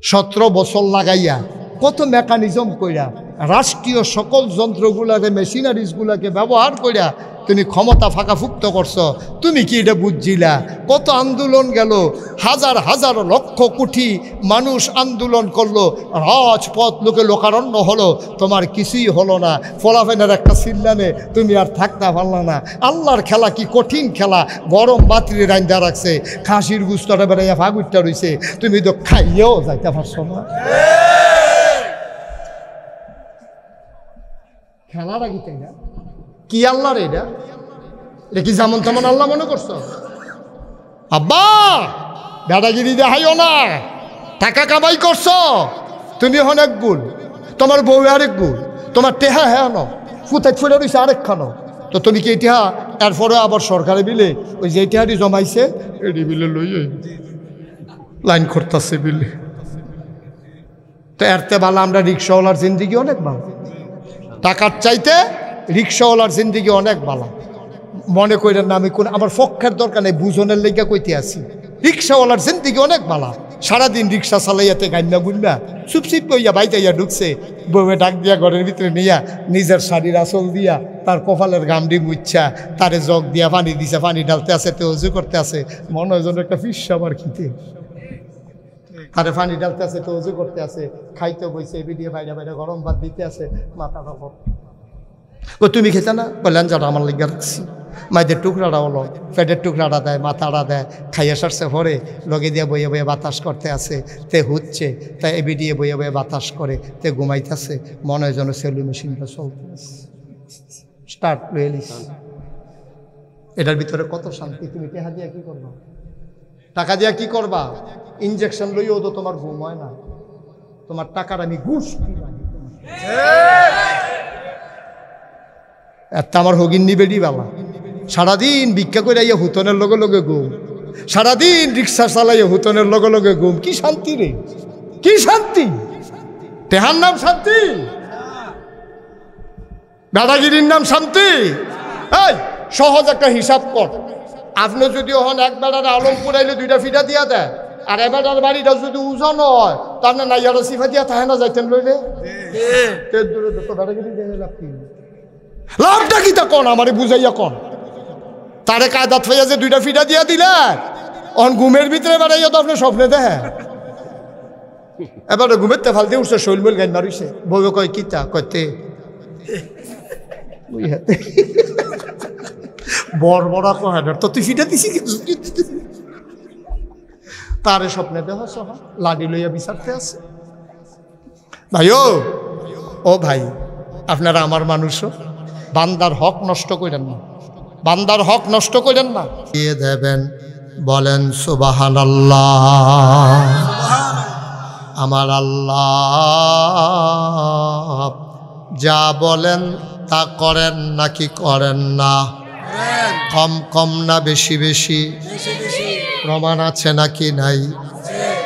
17 বছর লাগাইয়া কত মেকানিজম কইরা রাষ্ট্রীয় সকল যন্ত্রগুলাকে মেশিনারিজগুলাকে ব্যবহার কইরা তুমি ক্ষমতা ফাঁকাফুক্ত করছো। তুমি কি এটা বুঝছিলা? কত আন্দোলন গেল, হাজার হাজার লক্ষ কোটি মানুষ আন্দোলন করলো, রাজপথ লোকে লোকারণ্য হলো, তোমার কিছুই হলো না। ফলাফেনের একটা চিল্লানে তুমি আর থাকতে পারলা না। আল্লাহর খেলা কি কঠিন খেলা। গরম বাতিলে রাইন্দা রাখছে, খাসির গুস্তটা বেড়াইয়া ফাগুরটা রইছে, তুমি তো খাইয়েও যাইতে পারছো না। খেলাটা কি তাই না? কি আল্লাহর এটা কি যেমন তেমন আল্লাহ মনে করছো? আব্বা দাদাগিরি দেখাইও না। টাকা কামাই করছো তুমি অনেক গুণ, তোমার বউ আরেক গুণ, তোমার টেহা হ্যাঁ ন ফুটাই ফুটে রয়েছে আরেক খানো। তো তুমি কি টেহা এরপরে আবার সরকারে বিলে ওই যে টেহাটি জমাইছে এটি বিলে লইয়ে লাইন করতেছে বিলে। তো এরতে ভালো আমরা রিক্সাওয়ালার জিন্দিগি অনেক ভালো। টাকার চাইতে রিক্সাওয়ালার জিন্দিগি অনেক ভালো। মনে করেন না আমি কোন আমার পক্ষের দরকার নেই, বুঝনের লেগে কইতে আসি। রিক্সাওয়ালার জিন্দিগি অনেক ভালো। সারাদিন রিক্সা চালাইয়াতে গান্না গুন্না চুপচিপ কইয়া বাইতাইয়া ঢুকছে, বউয়ে ডাক দিয়া ঘরের ভিতরে নিয়া নিজের শাড়ির আঁচল দিয়া তার কপালের গামডি মুচ্ছা তারে জগ দিয়া পানি দিছে, পানি ঢালতে আছে, তো অজু করতে আছে। মনে হয় যেন একটা ফিসাবার খিতে তারে পানি ঢালতে আছে, তো অজু করতে আছে, খাইতে বইছে, এবিডিয়ে বাইরে বাইরে গরম ভাত দিতে আছে। মাথাটা ও তুমি খেতে না বললেন যারা আমার লেগে রাখছি। মায়েদের টুকরাটা হলো, পেটের টুকরাটা দেয়, মাথাটা দেয়, খাইয়া সারছে ভরে লগে দিয়ে বইয়ে বইয়ে বাতাস করতে আছে, তে হচ্ছে তাই এবি দিয়ে বইয়ে বইয়ে বাতাস করে, তে ঘুমাইতেছে। মনে হয় যেন সেলু মেশিনটা চলতেছে, স্টার্ট লইলিস। এটার ভিতরে কত শান্তি। তুমি টেহা দিয়া কি করবা? টাকা দিয়া কি করবা? ইনজেকশন লইও তো তোমার ঘুম হয় না। তোমার টাকার আমি ঘুষ একটা আমার হগিন নিবেডি বাবা সারাদিন ভিক্ষা করে আইয়া হুতনের লগে লগে ঘুম, সারাদিন রিক্সা চালাইয়া হুতনের লগে লগে ঘুম। কি শান্তি রে, কি শান্তি! টেহার নাম শান্তি? দাদাগিরির নাম শান্তি? এই সহজ একটা হিসাব কর। আপনি যদি হন এক বেড়ার আলমপুর আইলে 2টা ফিটা দিয়া দেয়, আর এবার বাড়িটা যদি ওজন হয় তা আপনার নাইয়ারা সিফা দিয়া থাকে না যাইতেন লইলে লাভটা কি তা কন আমারে বুঝাইয়া কন। তারে কায়দাত হইয়া যে 2টা ফিটা দিয়া দিলে অন ঘুমের ভিতরে বেড়াইয়া তো আপনি স্বপ্নে দেখে এবারে ঘুমের তে ফালতে উঠছে, শৈলমেল গাইন মারিছে। বউ কয় কিতা কইতে বড় বড় কয় তো তুই ফিটা দিছি তারে স্বপ্নে দেহ সহ লাডি লইয়া বিচারতে আছে। ভাই ও ভাই আপনারা আমার মানুষও বান্দার হক নষ্ট করেন না, বান্দার হক নষ্ট করেন না। দিয়ে দেবেন বলেন সুবহানাল্লাহ। আমার আল্লাহ যা বলেন তা করেন নাকি করেন না? কম কম না বেশি বেশি? প্রমাণ আছে নাকি নাই?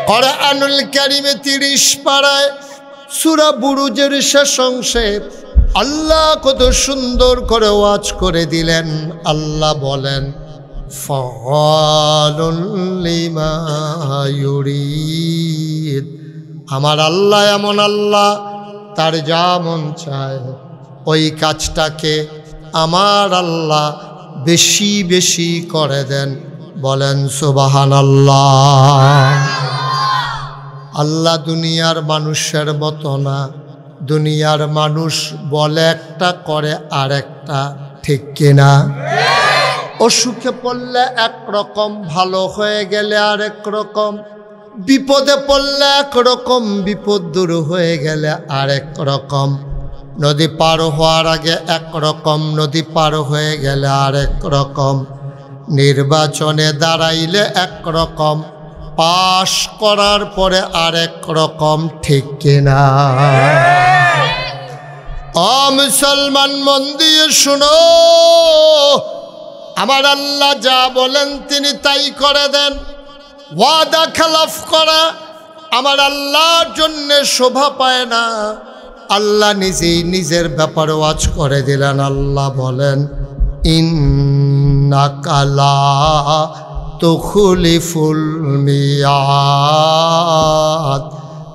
কোরআনুল কারীমে 30 পারায় সূরা বুরুজের শেষ অংশে আল্লাহ কত সুন্দর করে ওয়াজ করে দিলেন। আল্লাহ বলেন ফাআলুল লিমা ইউরিদ। আমার আল্লাহ এমন আল্লাহ, তার যা মন চায় ওই কাজটাকে আমার আল্লাহ বেশি বেশি করে দেন। বলেন সুবহানাল্লাহ। আল্লাহ দুনিয়ার মানুষের মতো না। দুনিয়ার মানুষ বলে একটা করে আরেকটা, ঠিক কিনা? অসুখে পড়লে একরকম, ভালো হয়ে গেলে আরেক রকম, বিপদে পড়লে একরকম, বিপদ দূর হয়ে গেলে আরেক রকম। নদী পার হওয়ার আগে একরকম, নদী পার হয়ে গেলে আরেক রকম। নির্বাচনে দাঁড়াইলে একরকম, পাশ করার পরে আরেক রকম, ঠিক কিনা? ও মুসলমান মন দিয়ে শুনো, আমার আল্লাহ যা বলেন তিনি তাই করে দেন। ওয়াদা খেলাফ করা আমার আল্লাহর জন্য শোভা পায় না। আল্লাহ নিজেই নিজের ব্যাপারে ওয়াজ করে দিলেন। আল্লাহ বলেন ইন্নাকা লা তুখলিফুল মিয়াদ।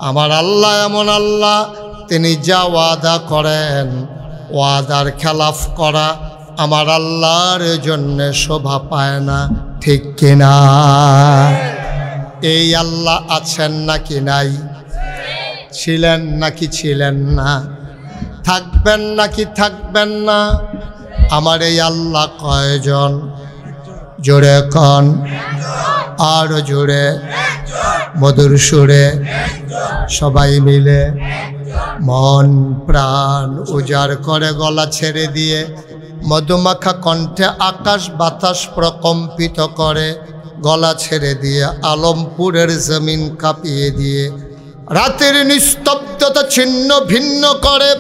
আমার আল্লাহ এমন আল্লাহ, তিনি যা ওয়াদা করেন ওয়াদার খেলাফ করা আমার আল্লাহর জন্য শোভা পায় না, ঠিক কিনা? এই আল্লাহ আছেন নাকি নাই? ছিলেন নাকি ছিলেন না? থাকবেন নাকি থাকবেন না? আমার এই আল্লাহ কয়জন? জোরে কন, আরো জোরে, মধুর সুরে, সবাই মিলে মন প্রাণ উজাড় করে গলা ছেড়ে দিয়ে মধুমাখা কণ্ঠে আকাশ বাতাস প্রকম্পিত করে গলা ছেড়ে দিয়ে আলমপুরের জমিন কাঁপিয়ে দিয়ে রাতের নিস্তব্ধতা ছিন্ন ভিন্ন করে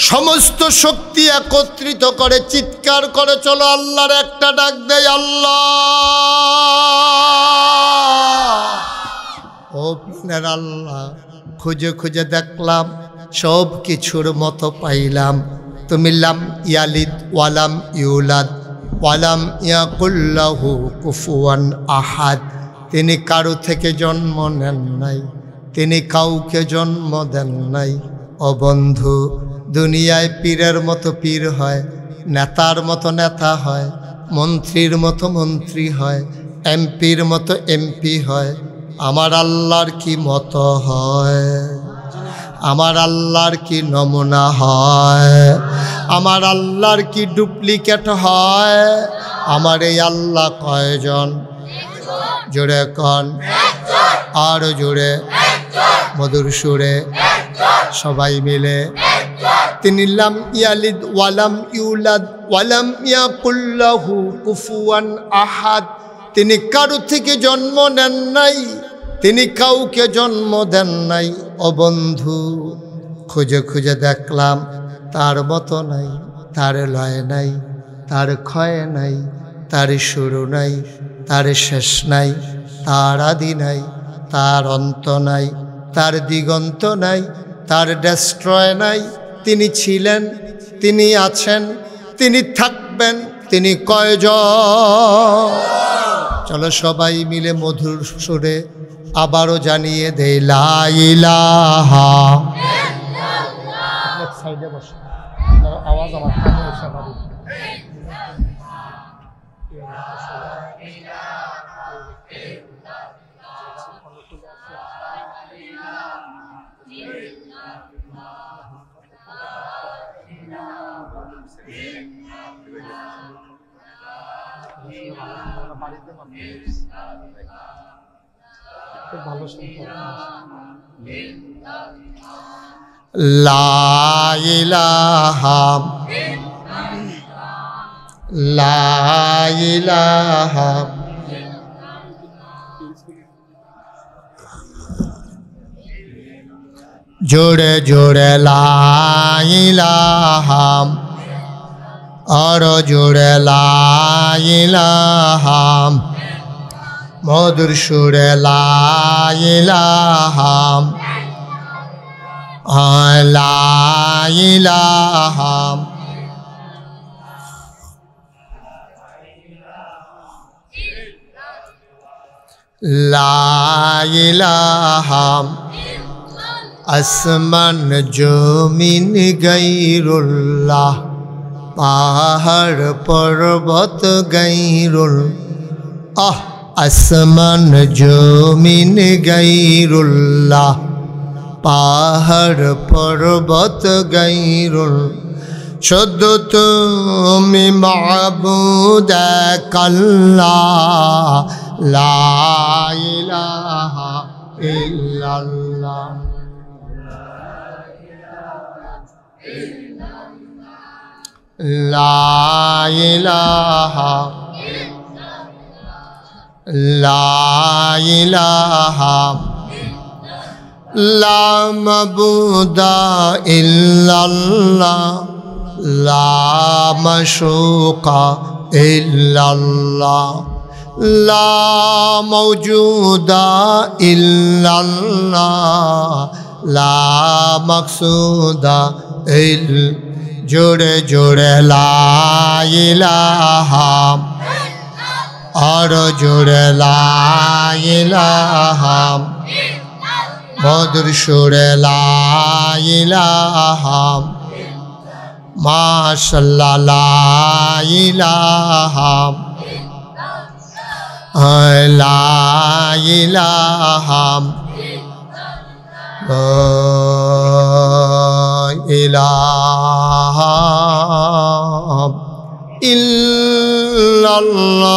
সমস্ত শক্তি একত্রিত করে চিৎকার করে চলো আল্লাহর একটা ডাক দেয়, আল্লাহ। ও প্রাণের আল্লাহ, খুঁজে খুঁজে দেখলাম সব কিছুর মতো পাইলাম, তুমি লাম ইয়ালিদ ওয়ালাম ইউলাদ ওয়ালাম ইয়াকুল্লাহু কুফুয়ান আহাদ। তিনি কারো থেকে জন্ম নেন নাই, তিনি কাউকে জন্ম দেন নাই। ও বন্ধু, দুনিয়ায় পীরের মতো পীর হয়, নেতার মতো নেতা হয়, মন্ত্রীর মতো মন্ত্রী হয়, এমপির মতো এমপি হয়। আমার আল্লাহর কি মতো হয়? আমার আল্লাহর কি নমুনা হয়? আমার আল্লাহর কি ডুপ্লিকেট হয়? আমার এই আল্লাহ কয়জন? জোরে কন, আরো জোরে, মধুর সুরে, সবাই মিলে। তিনি লাম ইয়ালিদ ওয়ালাম ইউলাদ ওয়ালাম ইয়াকুল্লাহু কুফুয়ান আহাদ। তিনি কারো থেকে জন্ম নেন নাই, তিনি কাউকে জন্ম দেন নাই। ও বন্ধু, খুঁজে খুঁজে দেখলাম তার মতো নাই, তার লয় নাই, তার ক্ষয় নাই, তার শুরু নাই, তার শেষ নাই, তার আদি নাই, তার অন্ত নাই, তার দিগন্ত নাই, তার ডেস্ট্রয় নাই। তিনি ছিলেন, তিনি আছেন, তিনি থাকবেন, তিনি কয়জন? চলো সবাই মিলে মধুর সুরে আবারও জানিয়ে দেই, লা ইলাহা ইল্লাল্লাহ। সাইডে বসে আওয়াজ আমার কানে এসে পারে। ভালো লা ইলাহা লা ইলাহা জোরে জোরে লা ইলাহা, আরো জোরে লা ইলাহা, মধুর সুরে লা ইলাহা লা ইলাহা। লা ইলাহা আসমান জমিন গায়রুল্লাহ, পাহাড় পর্বত গায়রুল আসমান জমিন গায়রুল্লাহ, পাহাড় পর্বত গায়রুল। শুধু তুমি মাবুদ আল্লাহ, লা ইলাহা ইল্লাল্লাহ। লা ইলাহা লা ইলাহা লা মাবুদা ইল্লাল্লাহ, লা মাশুকা ইল্লাল্লাহ, লা মাওজুদা ইল্লাল্লাহ, লা মাকসুদা ইল্লাল্লাহ। জোরে জোরে লা ইলাহা, আরো জোরে লা ইলাহা, মধুর সুরে লা ইলাহা মাশাআল্লাহ লা ইলাহা লা ইলাহা ইলাহা ইল্লাল্লাহ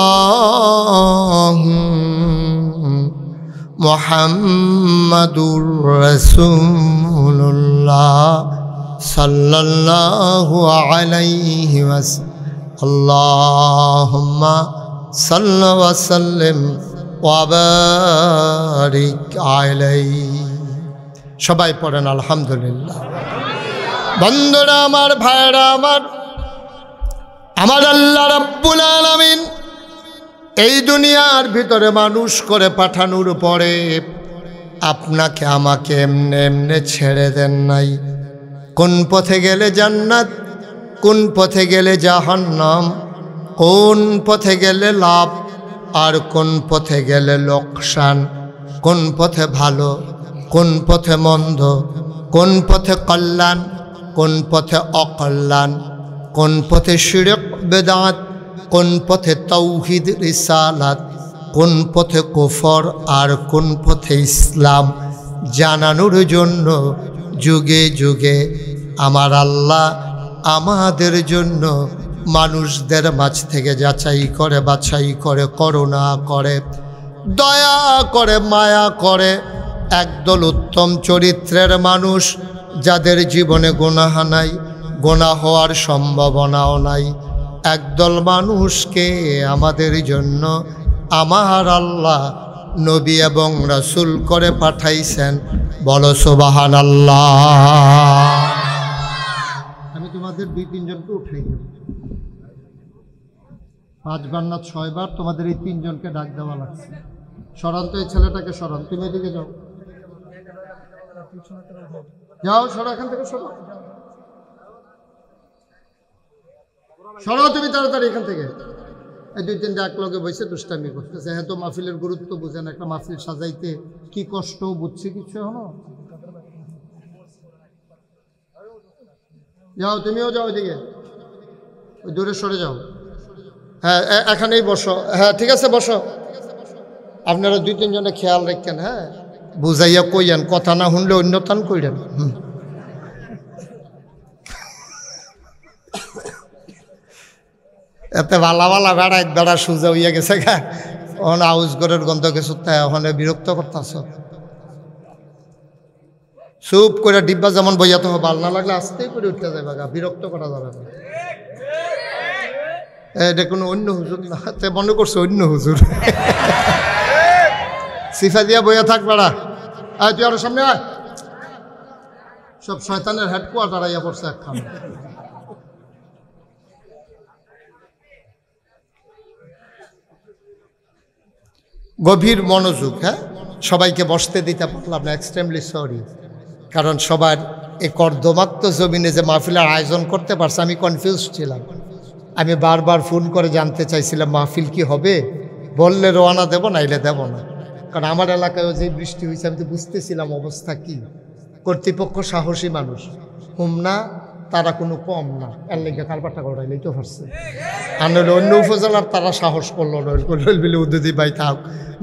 মুহাম্মাদুর রাসূলুল্লাহ সাল্লাল্লাহু আলাইহি ওয়াসাল্লাম আল্লাহুম্মা সাল্লি ওয়া সাল্লিম ওয়া বারিক আলাইহি। সবাই পড়েন আলহামদুলিল্লাহ। বন্ধুরা আমার, ভাইরা আমার, আমার আল্লাহ রাব্বুল আলামিন এই দুনিয়ার ভিতরে মানুষ করে পাঠানোর পরে আপনাকে আমাকে এমনে এমনে ছেড়ে দেন নাই। কোন পথে গেলে জান্নাত, কোন পথে গেলে জাহান্নাম, কোন পথে গেলে লাভ আর কোন পথে গেলে লোকসান, কোন পথে ভালো, কোন পথে মন্দ, কোন পথে কল্যাণ, কোন পথে অকল্যাণ, কোন পথে শিরক বেদাত, কোন পথে তাওহীদ রিসালাত, কোন পথে কুফর আর কোন পথে ইসলাম জানানোর জন্য যুগে যুগে আমার আল্লাহ আমাদের জন্য মানুষদের মাঝ থেকে যাচাই করে, বাছাই করে, করুণা করে, দয়া করে, মায়া করে একদল উত্তম চরিত্রের মানুষ, যাদের জীবনে গুনাহ নাই, গুনাহ হওয়ার সম্ভাবনাও নাই, একদল মানুষকে আমাদের জন্য আমার আল্লাহ নবী এবং রাসূল করে পাঠাইছেন। বলো সুবহানাল্লাহ। আমি তোমাদের 2-3 জনকে উঠাই দেব, 5 বার না 6 বার তোমাদের এই 3 জনকে ডাক দেওয়া লাগছে। সরান তো এই ছেলেটাকে, সরান। তুমি এদিকে যাও, যাও, সরো এখান থেকে, সরো, সরো তুমি তাড়াতাড়ি এখান থেকে। এই 2-3টা এক লগে বসে দুষ্টামি করতেছে। হ্যাঁ, তো মাহফিলের গুরুত্ব বুঝেন, একটা মাহফিল সাজাইতে কি কষ্ট বুঝছি কিছু এখনো। যাও, তুমিও যাও ওইদিকে, ওই দূরে সরে যাও। হ্যাঁ, এখানেই বসো। হ্যাঁ, ঠিক আছে, বসো। আপনারা 2-3 জনে খেয়াল রাখেন। হ্যাঁ, বুঝাইয়া কইয়েন, কথা না শুনলে অন্যতান কইরেন। এতে ভালা ভালা বেড়াই বেড়া সুজা হইয়া গেছে গা, ওখানে আউজ ঘরের গন্ধ গেছে, ওখানে বিরক্ত করতেছ। চুপ করে ডিব্বা যেমন বইয়া তো ভাল না লাগলে আস্তেই করে উঠতে যাবে গা, বিরক্ত করা যাবে না। এটা কোনো অন্য হুজুর না, মনে করছে অন্য হুজুর। সিফা দিয়া বইয়া থাক বেড়া। আয় তুই আরো সামনে আয়। সব শয়তানের হেডকোয়ার্টার আইয়া পড়ছে একখান। গভীর মনোযোগ। হ্যাঁ, সবাইকে বসতে দিতে পারলাম না, এক্সট্রিমলি সরি। কারণ সবার এই কর্দমাক্ত জমিনে যে মাহফিলের আয়োজন করতে পারছে, আমি কনফিউজ ছিলাম। আমি বারবার ফোন করে জানতে চাইছিলাম মাহফিল কি হবে, বললে রওনা দেব, নাইলে দেব না। কারণ আমার এলাকায় যে বৃষ্টি হয়েছে, আমি তো বুঝতেছিলাম অবস্থা কি। কর্তৃপক্ষ সাহসী মানুষ, হুম না, তারা কোনো কম না, এর লেগে কারবারটা করাইলেই তো পারছে। আর নইলে অন্য উপজেলার তারা সাহস করলো, নইল বিলে উদ্যোগী ভাই থাক,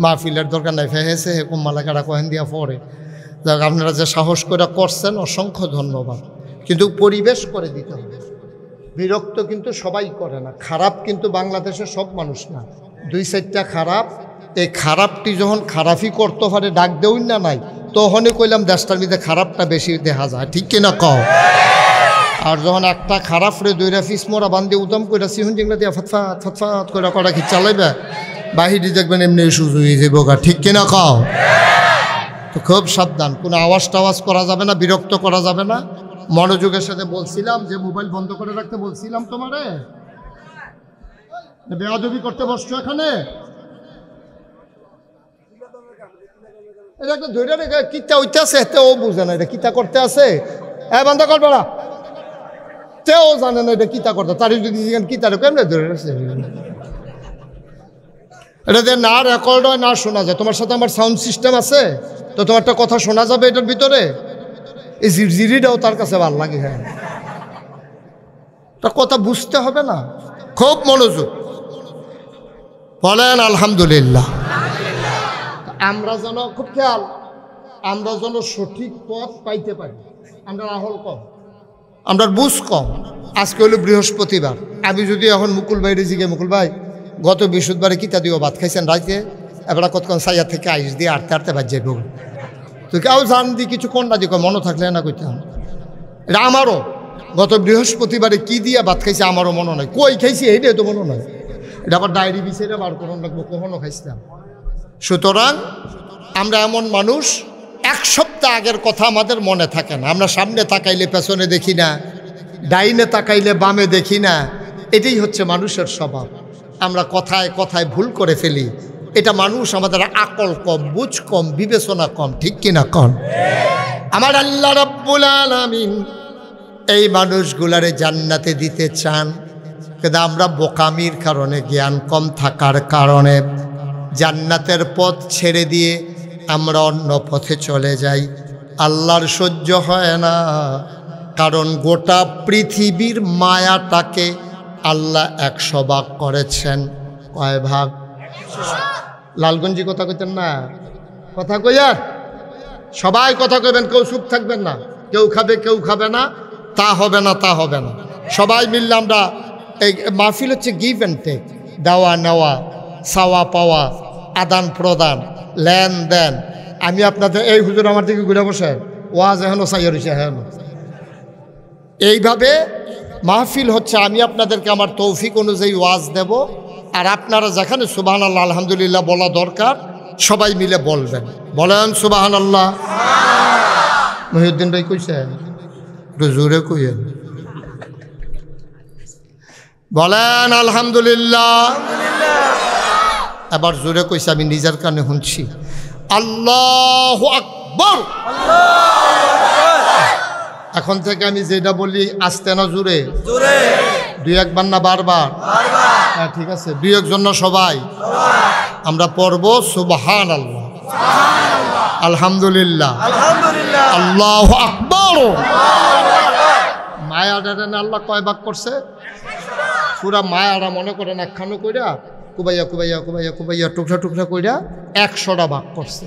মাহফিলের দরকার নাই, ফেহেছে হেকুম মালাকারা কহেন দিয়া পরে। যাক, আপনারা যে সাহস করে করছেন অসংখ্য ধন্যবাদ। কিন্তু পরিবেশ করে দিতে হবে। বিরক্ত কিন্তু সবাই করে না, খারাপ কিন্তু বাংলাদেশের সব মানুষ না, 2-4টা খারাপ। এই খারাপটি যখন খারাপই করতে পারে, ডাক দেউন না নাই, তখনই কইলাম দেশটার মধ্যে খারাপটা বেশি দেখা যায়, ঠিক কিনা কও? আর যখন একটা খারাপ রে 2 পিস মোড়া বান্ধে উদম করে সিহুন জিংলা দিয়া ফটফাট ফটফাট করে করা কি চালাইবে, বাহিরে দেখবেন এমনি সুযোগ হয়ে যাবো গা, ঠিক কিনা কও? তো খুব সাবধান, কোনো আওয়াজ টাওয়াজ করা যাবে না, বিরক্ত করা যাবে না। মনোযোগের সাথে বলছিলাম যে মোবাইল বন্ধ করে রাখতে বলছিলাম তোমারে, বেয়াদবি করতে বসছো এখানে। এটা একটা ধৈর্য রেখে কিতা হইতে আছে, ও বুঝে না এটা কিতা করতে আছে। বন্ধ করবে না, তেও জানে না এটা কিতা করতে, তার যদি কিতা কেমনে ধরে রাখছে। এটা যে না রেকর্ড হয় না শোনা যায়। তোমার সাথে আমার সাউন্ড সিস্টেম আছে, তো তোমার একটা কথা শোনা যাবে এটার ভিতরে। এই ঝিরঝিরিটাও তার কাছে ভালো লাগে। হ্যাঁ, তার কথা বুঝতে হবে না, খুব মনোযোগ। বলেন আলহামদুলিল্লাহ। আমরা যেন খুব খেয়াল, আমরা যেন সঠিক পথ পাইতে পারি। আমরা আহল কম, আমরা বুঝ কম। আজকে হলো বৃহস্পতিবার, আমি যদি এখন মুকুল ভাই রেজিকে, মুকুল ভাই গত বৃহস্পতিবারে কিতা দিও ভাত খাইছেন রাইতে, এবার কতক্ষণ সাইয়া থেকে আইস দিয়ে আটতে আটতে বাজে ঢুক, তো কেউ জান দি কিছু কন্যা দিকে মনে থাকলে না কইতাম। এটা আমারও গত বৃহস্পতিবারে কি দিয়া ভাত খাইছে আমারও মনে নয়, কই খাইছি এইটাই তো মনে নয়। এটা আবার ডায়েরি বিষয়টা বার করুন লাগবো, কখনো খাইছিলাম। সুতরাং আমরা এমন মানুষ, এক সপ্তাহ আগের কথা আমাদের মনে থাকে না। আমরা সামনে তাকাইলে পেছনে দেখি না, ডাইনে তাকাইলে বামে দেখি না। এটাই হচ্ছে মানুষের স্বভাব। আমরা কথায় কথায় ভুল করে ফেলি। এটা মানুষ, আমাদের আকল কম, বুঝ কম, বিবেচনা কম, ঠিক কিনা কম? আমার আল্লাহ রাব্বুল আলামিন এই মানুষগুলারে জান্নাতে দিতে চান, কিন্তু আমরা বোকামির কারণে, জ্ঞান কম থাকার কারণে জান্নাতের পথ ছেড়ে দিয়ে আমরা অন্য পথে চলে যাই। আল্লাহর সহ্য হয় না, কারণ গোটা পৃথিবীর মায়াটাকে আল্লাহ 100 ভাগ করেছেন। কয় ভাগ? লালগঞ্জি কথা কইতেন না, কথা কইয়ার সবাই কথা কইবেন, কেউ চুপ থাকবেন না। কেউ খাবে কেউ খাবে না, তা হবে না, তা হবে না। সবাই মিললে আমরা এই মাহফিল হচ্ছে গিভ অ্যান্ড টেক, দেওয়া নেওয়া, চাওয়া পাওয়া, আদান প্রদান, লেনদেন। আমি আপনাদের এই হুজুর আমার দিকে ঘুরে বসে ওয়াজ এখনো চাইয়া রয়েছে, হ্যাঁ এইভাবে মাহফিল হচ্ছে। আমি আপনাদেরকে আমার তৌফিক অনুযায়ী ওয়াজ দেব, আর আপনারা যেখানে সুবহানাল্লাহ আলহামদুলিল্লাহ বলা দরকার সবাই মিলে বলবেন। বলেন সুবহানাল্লাহ। মহিউদ্দিন ভাই কইছেন, একটু জোরে কইেন, বলেন আলহামদুলিল্লাহ। এবার জোরে কইছে, আমি নিজের কানে শুনছি। আল্লাহু আকবার। এখন থেকে আমি যেটা বলি আস্তে না জোরে? দুই একবার না বারবার? হ্যাঁ ঠিক আছে, দুই একজন না সবাই? আমরা পড়ব সুবহানাল্লাহ, আলহামদুলিল্লাহ, আল্লাহু আকবার। মায়াডারে না আল্লাহ কয় ভাগ করছে? পুরা মায়ারা মনে করেন একখানো কইরা কুবাইয়া কুবাইয়া কুবাইয়া কুবাইয়া টুকরা টুকরা কইরা 100টা ভাগ করছে।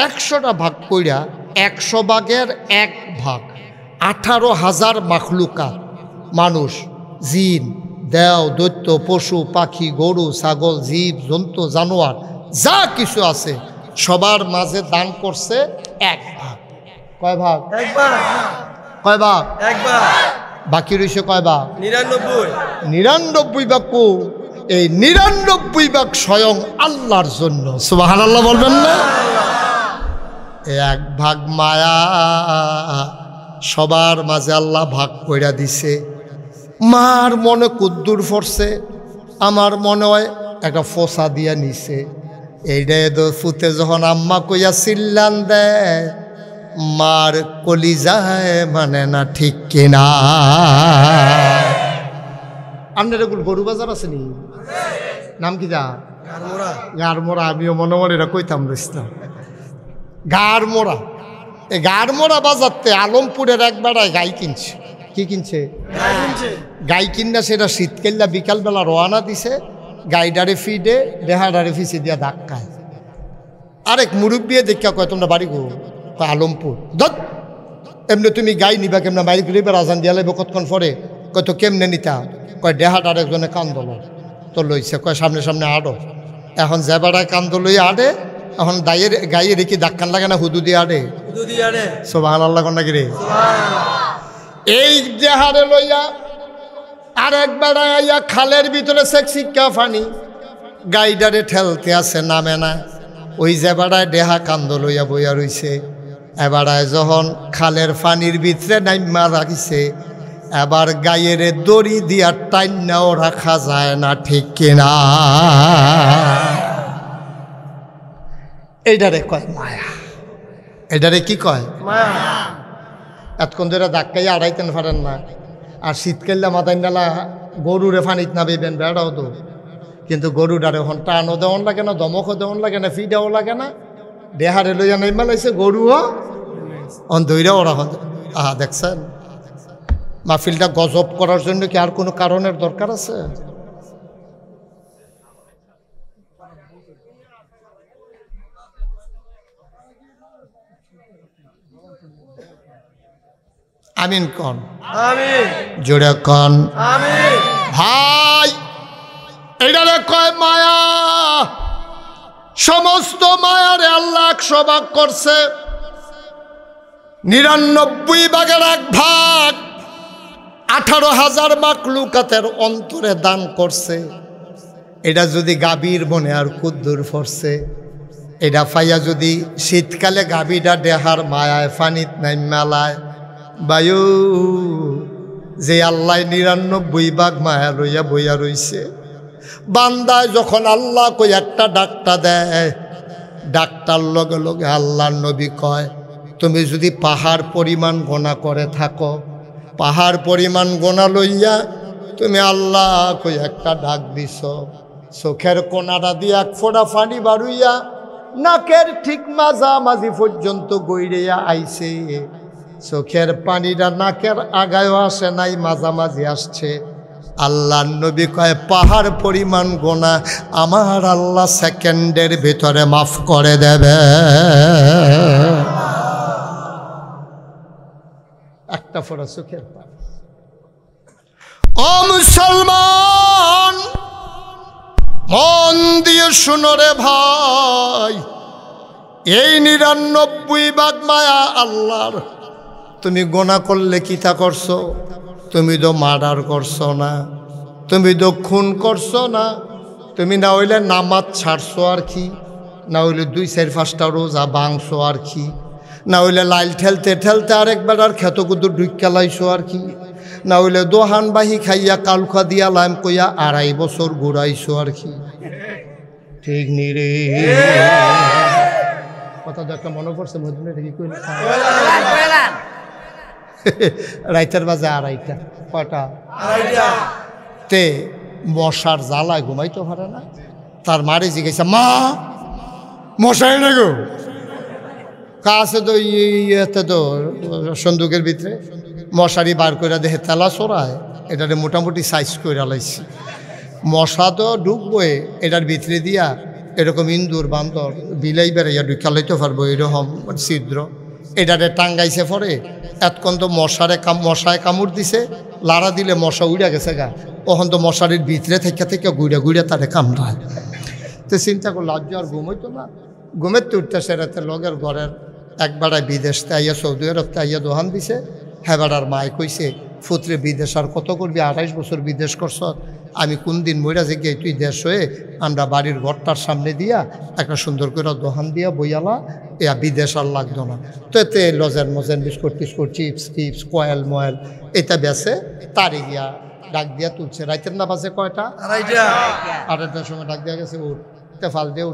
100টা ভাগ কইরা 100 ভাগের 1 ভাগ 18,000 মাখলুকাত, মানুষ, জিন, দেও, দৈত্য, পশু পাখি, গরু ছাগল, জীব জন্তু, জানোয়ার যা কিছু আছে সবার মাঝে দান করছে 1 ভাগ। কয় ভাগ? 1 ভাগ। কয় ভাগ? 1 ভাগ। বাকি রয়েছে কয় ভাগ? 99। 99 ভাগ কো? এই 99 ভাগ স্বয়ং আল্লাহর জন্য। সুবহানাল্লাহ বলবেন না? 1 ভাগ মায়া সবার মাঝে আল্লাহ ভাগ কইরা দিছে। মার মনে কুদ্দুর পড়ছে, আমার মনে হয় একটা ফোসা দিয়া নিছে। এইটাই তো ফুতে যখন আম্মা কইয়া চিল্লান দেয়, মার কলিজায় মানে না, ঠিক কিনা? আপনার এগুলো গরু বাজার আছে নি? নাম কি? যা গাড়মোড়া। আমিও মনে মনে এটা কইতাম রইতাম, গাড়মোড়া। এই গাড়মোড়া বাজারতে আলমপুরের এক বেড়ায় গাই কিনছে। কি কিনছে? গাই কিনা সেটা শীতকাল্লা বিকালবেলা রওনা দিছে। গাইডারে ফিডে দেহাডারে ফিসে দিয়া ধাক্কায়। আরেক মুরব্বী দেখা কয়, তোমরা বাড়ি গো? আলমপুর। ধত এমনি তুমি গাই নিবা কেমনে? বাইরে গরিবের আজান দিয়া লাগবে কতক্ষণ পরে। কয় তো কেমনে নিতা? কয় দেহাটার একজনে কান্দল তো লইছে। কয় সামনে সামনে আড়ো। এখন যে বেড়ায় কান্দ লই আড়ে, এখন গাইয়ে রেখে ধাক্কান লাগে না, হুদু দিয়ে আড়ে। সুবহানাল্লাহ কোন নাকি রে? এই দেহারে লইয়া আর এক বেড়ায় আইয়া খালের ভিতরে শিক্ষা ফানি গাইডারে ঠেলতে আছে, নামে না। ওই যে বেড়ায় দেহা কান্দ লইয়া বইয়া রইছে। এবারায় যখন খালের পানির ভিতরে নাইমা রাখিছে, এবার গায়ের দড়ি দিয়া টাইনাও রাখা যায় না, ঠিক কিনা? এইটারে কয় মায়া। এটারে কি কয়? মায়া। এতক্ষণ ধরে ধাক্কাইয়া আড়াইতেন পারেন না। আর শীতকালে মাথায় নালা গরুরে ফানিত না বেবেন, বেড়াও তো কিন্তু গরুটারে হন টানও দেওয়ান লাগে না, দমকও দেওয়ান লাগে না, ফিডাও লাগে না, দেহারে লইয়া নাই মেলাইছে গরুও অন্ধইরা ওরা হন। আহা দেখছেন, মাহফিলটা গজব করার জন্য কি আর কোনো কারণের দরকার আছে? আমিন কন, আমিন, জোরে কন আমিন। ভাই। এটারে কয় মায়া। সমস্ত মায়ারে আল্লাহ 100 ভাগ করছে, 99 ভাগের 1 ভাগ 18,000 মাখলুকাতের অন্তরে দান করছে। এটা যদি গাভীর মনে আর কুদ্দুর ফরছে, এটা পাইয়া যদি শীতকালে গাভীটা দেহার মায়ায় ফানিত নাই মেলায়, বায়ু যে আল্লাহ 99 ভাগ মায়া লইয়া বইয়া রইছে, বান্দায় যখন আল্লাহ কই একটা ডাকটা দেয়, ডাকটার লগে লগে আল্লাহর নবী কয়, তুমি যদি পাহাড় পরিমাণ গোনা করে থাকো, পাহাড় পরিমাণ গোনা লইয়া তুমি আল্লাহ কই একটা ডাক দিছ, চোখের কোনাটা দিয়ে 1 ফোঁটা পানি বাড়ুইয়া নাকের ঠিক মাঝামাঝি পর্যন্ত গইড়িয়া আইছে, চোখের পানিটা নাকের আগায়ও আসে নাই, মাঝামাঝি আসছে। আল্লাহর নবী কয় পাহাড় পরিমাণ গোনা আমার আল্লাহ সেকেন্ডের ভিতরে মাফ করে দেবে। একটা ফোঁটা চোখের পানি। ও মুসলমান, মন দিয়ে শুনো রে ভাই, এই 99 ভাগ মায়া আল্লাহর। তুমি গোনা করলে কিতা করছো? তুমি তো মার্ডার করছো না, তুমি তো খুন করছো না, তুমি না হইলে নামাজ ছাড়ছো আর কি, না হইলে 2-4-5টা রোজা ভাঙছো আর কি, না হইলে লাইল ঠেলতে ঠেলতে আরেকবার আর খেতকুদুর ঢুইকা লাইছো আর কি, না হইলে দোহান বাহি খাইয়া কালখা দিয়া লাইম কইয়া 2.5 বছর ঘুরাইছো আর কি। ঠিক নি রে? কথা তো একটা মনে পড়ছে, মধ্যে কি কইল? রাইতের বাজে 2:30। কয়টা? 2:30। তে মশার জ্বালায় ঘুমাইতে পারে না। তার মারে জিজ্ঞাসা, মা মশাই না গো? কাছে তো ইয়েতে তো সন্দুকের ভিতরে মশারি বার করে দেখে তেলা চড়ায়, এটারে মোটামুটি সাইজ করে লাইছি। মশা তো ঢুকবোই এটার ভিতরে দিয়া, এরকম ইন্দুর বান্দর বিলাই বেড়াইয়া ঢুকা লইতে পারবো এরকম ছিদ্র। এটারে টাঙ্গাইছে পরে এতক্ষণ তো মশায় কামড় দিছে, লাড়া দিলে মশা উড়া গেছে গা, তখন তো মশারির ভিতরে থেকে থেকে গুড়া গুড়া তারে কামড়ায়। তো চিন্তা করলো আজ আর ঘুমাইতো না, ঘুমের তো উঠতেছে রাতে লগের ঘরের একবারায় বিদেশ আইয়া সৌদি আরব আইয়া দোহান দিছে। হ্যাঁ বেড়ার মায় কইছে, ফুতরে বিদেশ আর কত করবি, 28 বছর বিদেশ করছ, আমি কোন দিন মইরা যে গিয়ে তুই দেশ হয়ে আমরা বাড়ির ঘরটার সামনে দিয়া একটা সুন্দর করে দোহান দিয়া বইয়ালা, এ বিদেশ আর লাগতো না। তো এতে লজেন মজেন বিস্কুট টিস্কুট চিপস টিপস কয়েল ময়েল এটা বেছে তারে গিয়া ডাক দিয়া তুলছে। রাইতের না বাজে কয়টা? 2:30টার সময় ডাক দিয়া গেছে, উঠতে ফাল দিয়ে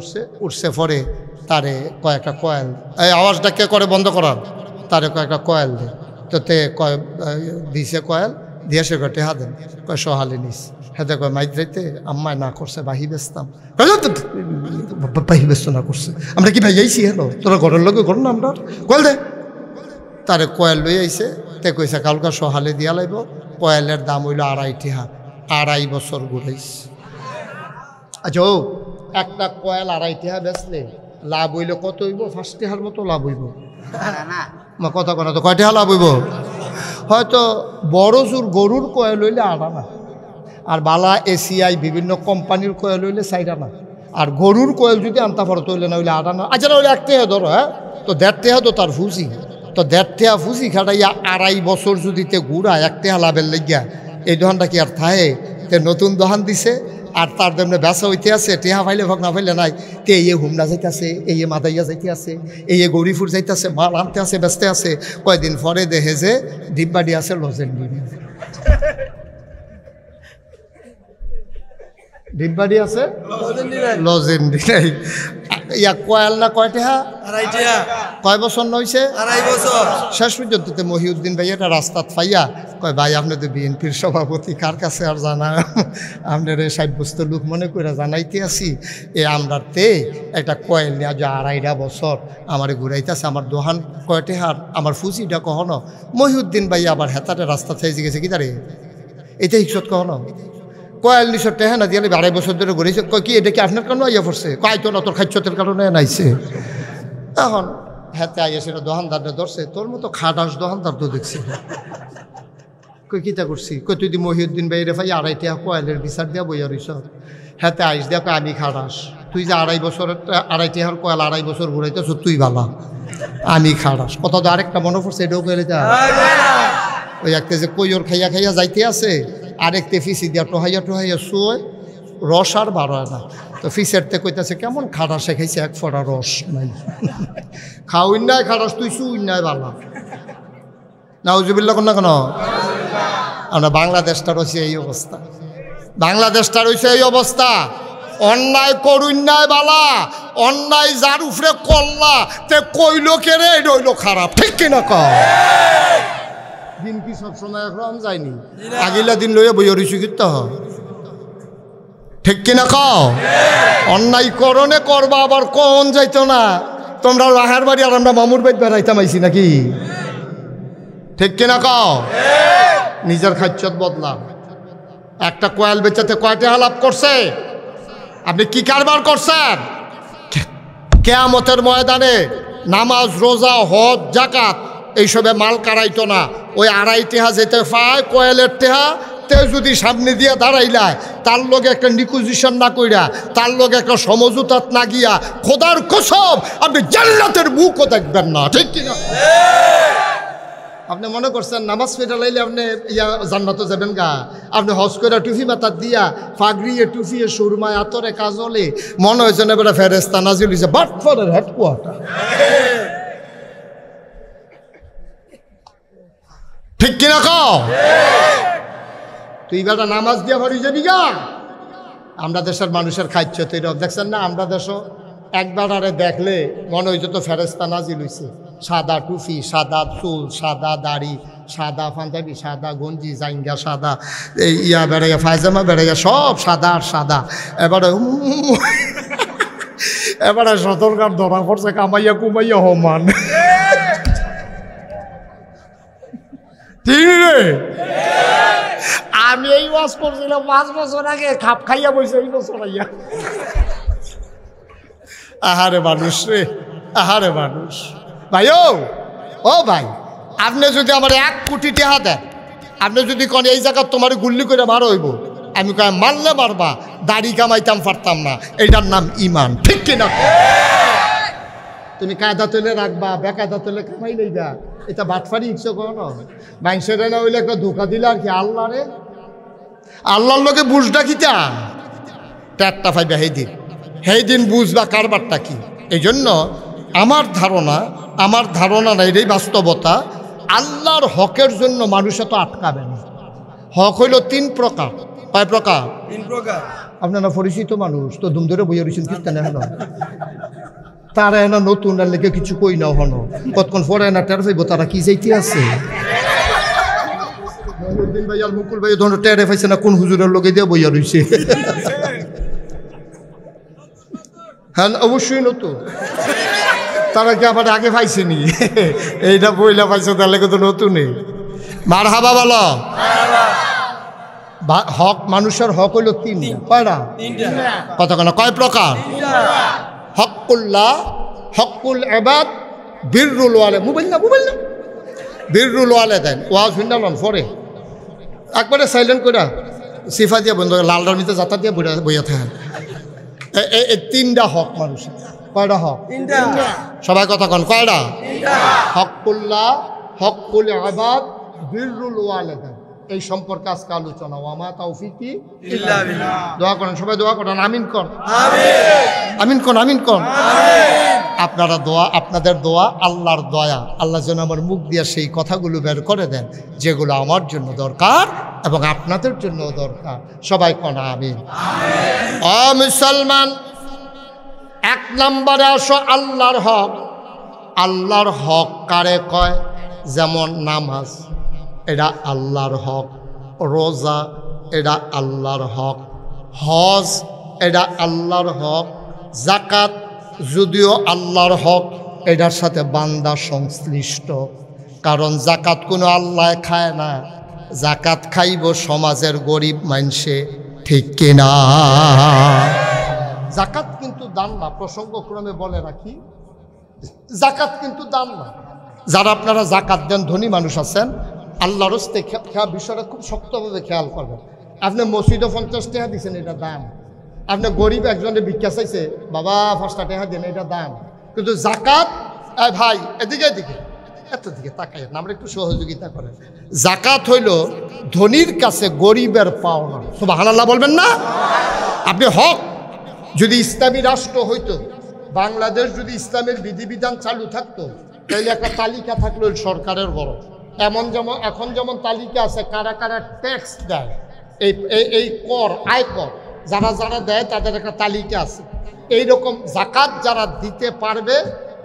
উঠছে পরে তারে কয়েকটা কয়েল, এই আওয়াজটা কে করে বন্ধ করার, তারে কয়েকটা কয়েল দে। তো তে দিছে কয়েল দিয়ে সে কয় টেহা দেন, কয় সহালি নিস। হেতে কয় মাইদ্রাইতে আম্মায় না করছে বাহি বেচতাম, বাহি বেচতো না করছে, আমরা কি ভাই আইসি হেলো তোরা ঘরের লোকে ঘর না আমরা কয়েল দে। তারে কয়েল লই আইছে, তে কইছে কালকা সহালে দিয়া লাইব। কয়েলের দাম হইল 2.5 টাকা, 2.5 বছর ঘুরাইছে। আচ্ছা ও একটা কয়েল 2.5 টাকা বেচলে লাভ হইল কত হইব? 5 টাকার মতো লাভ হইব। কথা কথা তো 5 টাকা লাভ হইব? হয়তো বড় জোর গরুর কয়েল হইলে 8 আনা, আর বালা এসিআই বিভিন্ন কোম্পানির কয়েল হইলে 4 আনা, আর গরুর কয়েল যদি আনতে পারো তৈলে না হইলে 8 আনা। আচ্ছা না হইলে 1 টাকা ধরো, হ্যাঁ তো 1.5 টাকা তো তার ফুজি, তো 1.5 টাকা ফুজি খাটাইয়া 2.5 বছর যদি তে ঘুরা 1 টাকা লাভের লেগিয়া, এই দোকানটা কি আর থাহে? তে নতুন দোকান দিছে আর তার জন্য বেচা হইতে আছে, টেহা ফাইলে ভোগ না ফাইলে নাই। তে এই হুমনা যাইতে আছে, এই মাদাইয়া যাইতে আছে, এই গৌরীপুর যাইতে আছে, মাল আনতে আছে, বেচতে আছে। কয়দিন পরে দেখে যে ডিব্বাডি আছে লজেন্ডি, ডিব্বাডি আছে লজেন্ডি নাই। ইয়া কয়াল না কয় টেহা আড়াই টিয়া কয় বছর নইছে 2.5 বছর শেষ পর্যন্ত তো মহিউদ্দিন ভাই এটা রাস্তাত পাইয়া কয় ভাই আপনি তো বিএনপির সভাপতি কার কাছে আর জানা আপনার এই সাব্যস্ত লোক মনে করে জানাইতে আসি আমরাতে একটা কয়েল নিয়ে আজ 2.5 বছর আমার ঘুরাইতেছে আমার দোহান কয়টে হার আমার ফুচিটা কখনো মহিউদ্দিন ভাই আবার হেতাটে রাস্তা চাইছে গেছে কি তারে এটা হিকসত কখনো কয়াল নিশর টেহা না দিয়ে 2.5 বছর ধরে ঘুরেছে কয় কি এটা কি আপনার কেন ইয়ে পড়ছে কয় তো না তোর খাচ্ছতের কারণে নাইছে এখন হাতে আইয়া সেটা দোকানদারটা ধরছে তোর মতো খাটাস দোকানদার তো দেখছি কই কিতা করছি কই তুই দি মহিউদ্দিন ভাই রে ভাই 2.5 টাকা কয়েলের বিচার দিয়া বইয়া রইছ হাতে আইস দিয়া আমি খাটাস তুই যে 2.5 বছরের 2.5 টাকার কয়েল 2.5 বছর ঘুরাইতেছ তুই ভালা আমি খাটাস কথা তো আরেকটা মনে পড়ছে এটাও কইলে যা ওই একটা যে কইর খাইয়া খাইয়া যাইতে আছে আরেকতে ফিসি দিয়া টোহাইয়া শুয়ে রস আর বাড়ায় না তো ফিসেরতে কইতাছে কেমন খাটা শেখাইছে এক ফোঁটা রস নাই খাওয়াই নাই খাটাস তুই শুই নাই বালা নাউজুবিল্লাহ কোন না কেন আমরা বাংলাদেশটা রয়েছে এই অবস্থা বাংলাদেশটা রয়েছে এই অবস্থা অন্যায় করুন নাই বালা অন্যায় যার উপরে করলা তে কইল কেড়ে রইল খারাপ ঠিক কিনা কও দিন কি সবসময় একরকম যায়নি আগিলা দিন লইয়া বইয়া রইছি কিন্তু ঠিক কিনা কও অন্যায় করণে করবা আবার কোন যাইতো না তোমরা রাহার বাড়ি আর আমরা মামুর বাড়ি বেড়াইতাম আইছি নাকি ঠিক কিনা কও নিজের খাচ্ছত বদলা একটা কয়েল বেচাতে কয়টা লাভ করছে আপনি কি কারবার করছেন কিয়ামতের ময়দানে নামাজ রোজা হজ যাকাত এইসবে মাল কারাইতো না ওই 2.5 টাকা যেতে পায় কয়েলের টাকা তে যদি সামনে দিয়ে দাঁড়াইলায় তার লগে একটা নিকুজিশন না কইরা তার লগে একটা সমঝোতাত না গিয়া খোদার কসম আপনি জান্নাতের মুখও দেখবেন না ঠিক কিনা আপনি মনে করছেন নামাজ পেটা লাইলে আপনি ইয়া জান্নাতে যাবেন গা আপনি হজ করে টুফি মাথার দিয়া ফাগড়িয়ে টুফিয়ে সুরমায় আতরে কাজলে মনে হয়েছে না বেটা ফেরেস্তা নাজিল হয়েছে বাটফারের হেডকোয়ার্টার ঠিক কিনা কও তুই বেটা নামাজ দিয়া ভরি যাবি গা আমরা দেশের মানুষের খাইছ তুই দেখছেন না আমরা দেশও একবার আরে দেখলে মনে হয়েছে তো ফেরেস্তা নাজিল হয়েছে সাদা টুফি সাদা চুল সাদা দাড়ি সাদা পাঞ্জাবি সাদা গঞ্জি জাইঙ্গা সাদা এই ইয়া বেড়াইয়া ফায়জামা বেড়াইয়া সব সাদা আর সাদা এবারে সতর্কার ধরা পড়ছে কামাইয়া কুমাইয়া হমান ঠিক রে আমি এই ওয়াজ করছিলাম 5 বছর আগে খাপ খাইয়া বইছে এই বছর আইয়া আহারে মানুষ রে আহারে মানুষ ভাই ও ভাই আপনি যদি আমার 1 কোটি টাকা দেন আপনি যদি কোন এই জায়গা তোমার গুল্লি করে মারো হইব আমি কয় মারলে মারবা দাড়ি কামাইতাম পারতাম না এটার নাম ইমান ঠিক কিনা তুমি কায়দা তুলে রাখবা বেকায়দা তুলে কামাই লইবা এটা বাটফারি ইচ্ছা কখনো মানুষের না হইলে একটা ধোকা দিলে আর কি আল্লাহ রে আল্লাহর লোকে বুঝটা কিতা ট্যাটটা পাইবা সেই দিন বুঝবা কারবারটা কি এই জন্য আমার ধারণা না এটাই বাস্তবতা আল্লাহর হকের জন্য মানুষ তো আটকাবে না হক হইল 3 প্রকার কয় প্রকার 3 প্রকার আপনারা পরিচিত মানুষ তো ধুম ধরে বইয়া রয়েছেন কীর্তনে হলো তারা এনা নতুন আর লেগে কিছু কই না হনো কতক্ষণ পরে না টের পাইব তারা কি যাইতে আছে মহিউদ্দিন ভাই আর মুকুল ভাই ধরনের টেরে পাইছে না কোন হুজুরের লোকে দিয়ে বইয়া রয়েছে হ্যাঁ অবশ্যই নতুন তারা কি আবার আগে পাইছেনি এইটা বইলা পাইছে তাহলে তো নতুনই মার হাবা বলো হক মানুষের হক হইল 3টা কয়টা কথা কেন কয় প্রকার হকুল্লাহ হকুল ইবাদ বিররুল ওয়ালে মোবাইল না বিররুল ওয়ালিদাইন ওয়াজ হিন্দালন পরে একবারে সাইলেন্ট করে সিফা দিয়ে বন্ধ লালডার ভিতরে যাতা দিয়ে বইয়া থাকেন এই 3টা হক মানুষের কয়টা হক 3টা সবাই কথা কন কয়টা হকুল্লাহ হকুল ইবাদ বিররুল ওয়ালিদাইন এই সম্পর্কে আজকে আলোচনা ওয়ামা তাওফিকি ইল্লা বিল্লাহ দোয়া করেন সবাই দোয়া করেন আমিন কর আমিন আমিন কর আপনারা দোয়া আপনাদের দোয়া আল্লাহর দয়া আল্লাহ যেন আমার মুখ দিয়ে সেই কথাগুলো বের করে দেন যেগুলো আমার জন্য দরকার এবং আপনাদের জন্য দরকার সবাই কন আমিন মুসলমান এক নম্বরে আসো আল্লাহর হক। আল্লাহর হক কারে কয়? যেমন নামাজ, এটা আল্লাহর হক। রোজা, এটা আল্লাহর হক। হজ, এটা আল্লাহর হক। জাকাত যদিও আল্লাহর হক, এটার সাথে বান্দা সংশ্লিষ্ট। কারণ জাকাত কোনো আল্লাহ খায় না, জাকাত খাইব সমাজের গরিব মানুষে, ঠিক কিনা? জাকাত কিন্তু দান না, প্রসঙ্গক্রমে বলে রাখি, জাকাত কিন্তু দান না। যারা আপনারা জাকাত দেন ধনী মানুষ আছেন, আল্লাহর হস্তে বিষয়টা খুব শক্তভাবে খেয়াল করবেন। আপনি মসজিদে 50 টাকা দিচ্ছেন, এটা দান। আপনি গরিব একজনে ভিক্ষা চাইছে, বাবা 5 টাকা দেন, এটা দান। কিন্তু জাকাত, ভাই এদিকে এদিকে এত দিকে তাকাই না, আমরা একটু সহযোগিতা করেন। জাকাত হইল ধনীর কাছে গরিবের পাওনা। সুবহানাল্লাহ বলবেন না? আপনি হক, যদি ইসলামী রাষ্ট্র হইতো, বাংলাদেশ যদি ইসলামের বিধিবিধান চালু থাকতো, তাহলে একটা তালিকা থাকলো সরকারের বড়। এখন যেমন তালিকা আছে কারা কারা ট্যাক্স দেয়, এই কর, আয়কর যারা যারা দেয় তাদের একটা তালিকা আছে। এইরকম জাকাত যারা দিতে পারবে,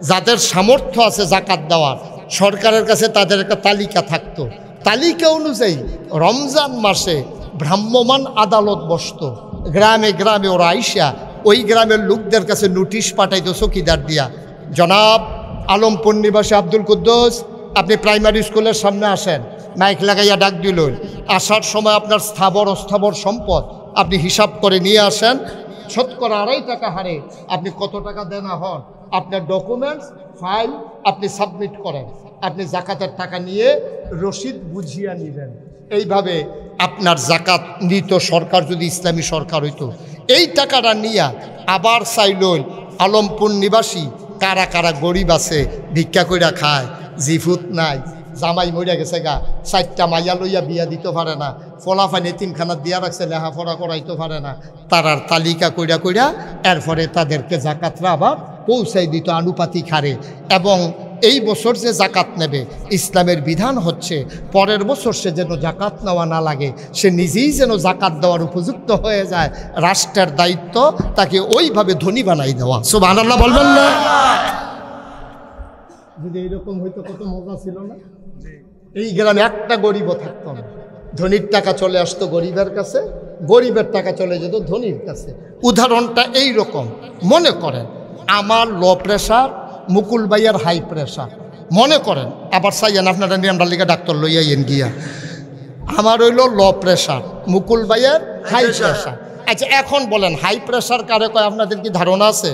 যাদের সামর্থ্য আছে জাকাত দেওয়ার, সরকারের কাছে তাদের একটা তালিকা থাকতো। তালিকা অনুযায়ী রমজান মাসে ভ্রাম্যমাণ আদালত বসতো। গ্রামে গ্রামে ওরা আইসা ওই গ্রামের লোকদের কাছে নোটিশ পাঠাইতো চৌকিদার দিয়া, জনাব আলমপুর নিবাসী আব্দুল কুদ্দুস, আপনি প্রাইমারি স্কুলের সামনে আসেন। মাইক লাগাইয়া ডাক দিল, আসার সময় আপনার স্থাবর অস্থাবর সম্পদ আপনি হিসাব করে নিয়ে আসেন। 2.5 টাকা হারে আপনি কত টাকা দেনা হন, আপনার ডকুমেন্টস ফাইল আপনি সাবমিট করেন। আপনি জাকাতের টাকা নিয়ে রসিদ বুঝিয়ে নেবেন। এইভাবে আপনার জাকাত নিত সরকার, যদি ইসলামী সরকার হইতো। এই টাকাটা নিয়ে আবার চাইল আলমপুর নিবাসী কারা কারা গরিব আছে, ভিক্ষা কইরা খায়, জিফুত নাই, জামাই মরিয়া গেছে গা, 4টা মাইয়া লইয়া বিয়া দিতে পারে না, ফলাফান এতিমখানা দিয়া রাখছে, লেখাপড়া করাইতে পারে না, তারার তালিকা কইরা কইরা এরপরে তাদেরকে জাকাতরা আবার পৌঁছাই দিত আনুপাতিক হারে। এবং এই বছর যে জাকাত নেবে, ইসলামের বিধান হচ্ছে পরের বছর সে যেন জাকাত নেওয়া না লাগে, সে নিজেই যেন জাকাত দেওয়ার উপযুক্ত হয়ে যায়। রাষ্ট্রের দায়িত্ব তাকে ওইভাবে ধনী বানাই দেওয়া। সুবহানাল্লাহ বলবেন না? যদি এইরকম হইতো কত মজা ছিল না? এই গ্রামে একটা গরিবও থাকতো না, ধনীর টাকা চলে আসতো গরিবের কাছে, গরিবের টাকা চলে যেত ধনীর কাছে। উদাহরণটা এই রকম, মনে করেন আমার লো প্রেশার, মুকুল ভাইয়ের হাই প্রেশার, মনে করেন, আবার চাইয়েন আপনারা নিয়মটা লিখে ডাক্তার লইয়াইন গিয়া, আমার হইল লো প্রেশার, মুকুল ভাইয়ের হাই প্রেশার। আচ্ছা এখন বলেন হাই প্রেশার কারে কয়? আপনাদের কি ধারণা আছে?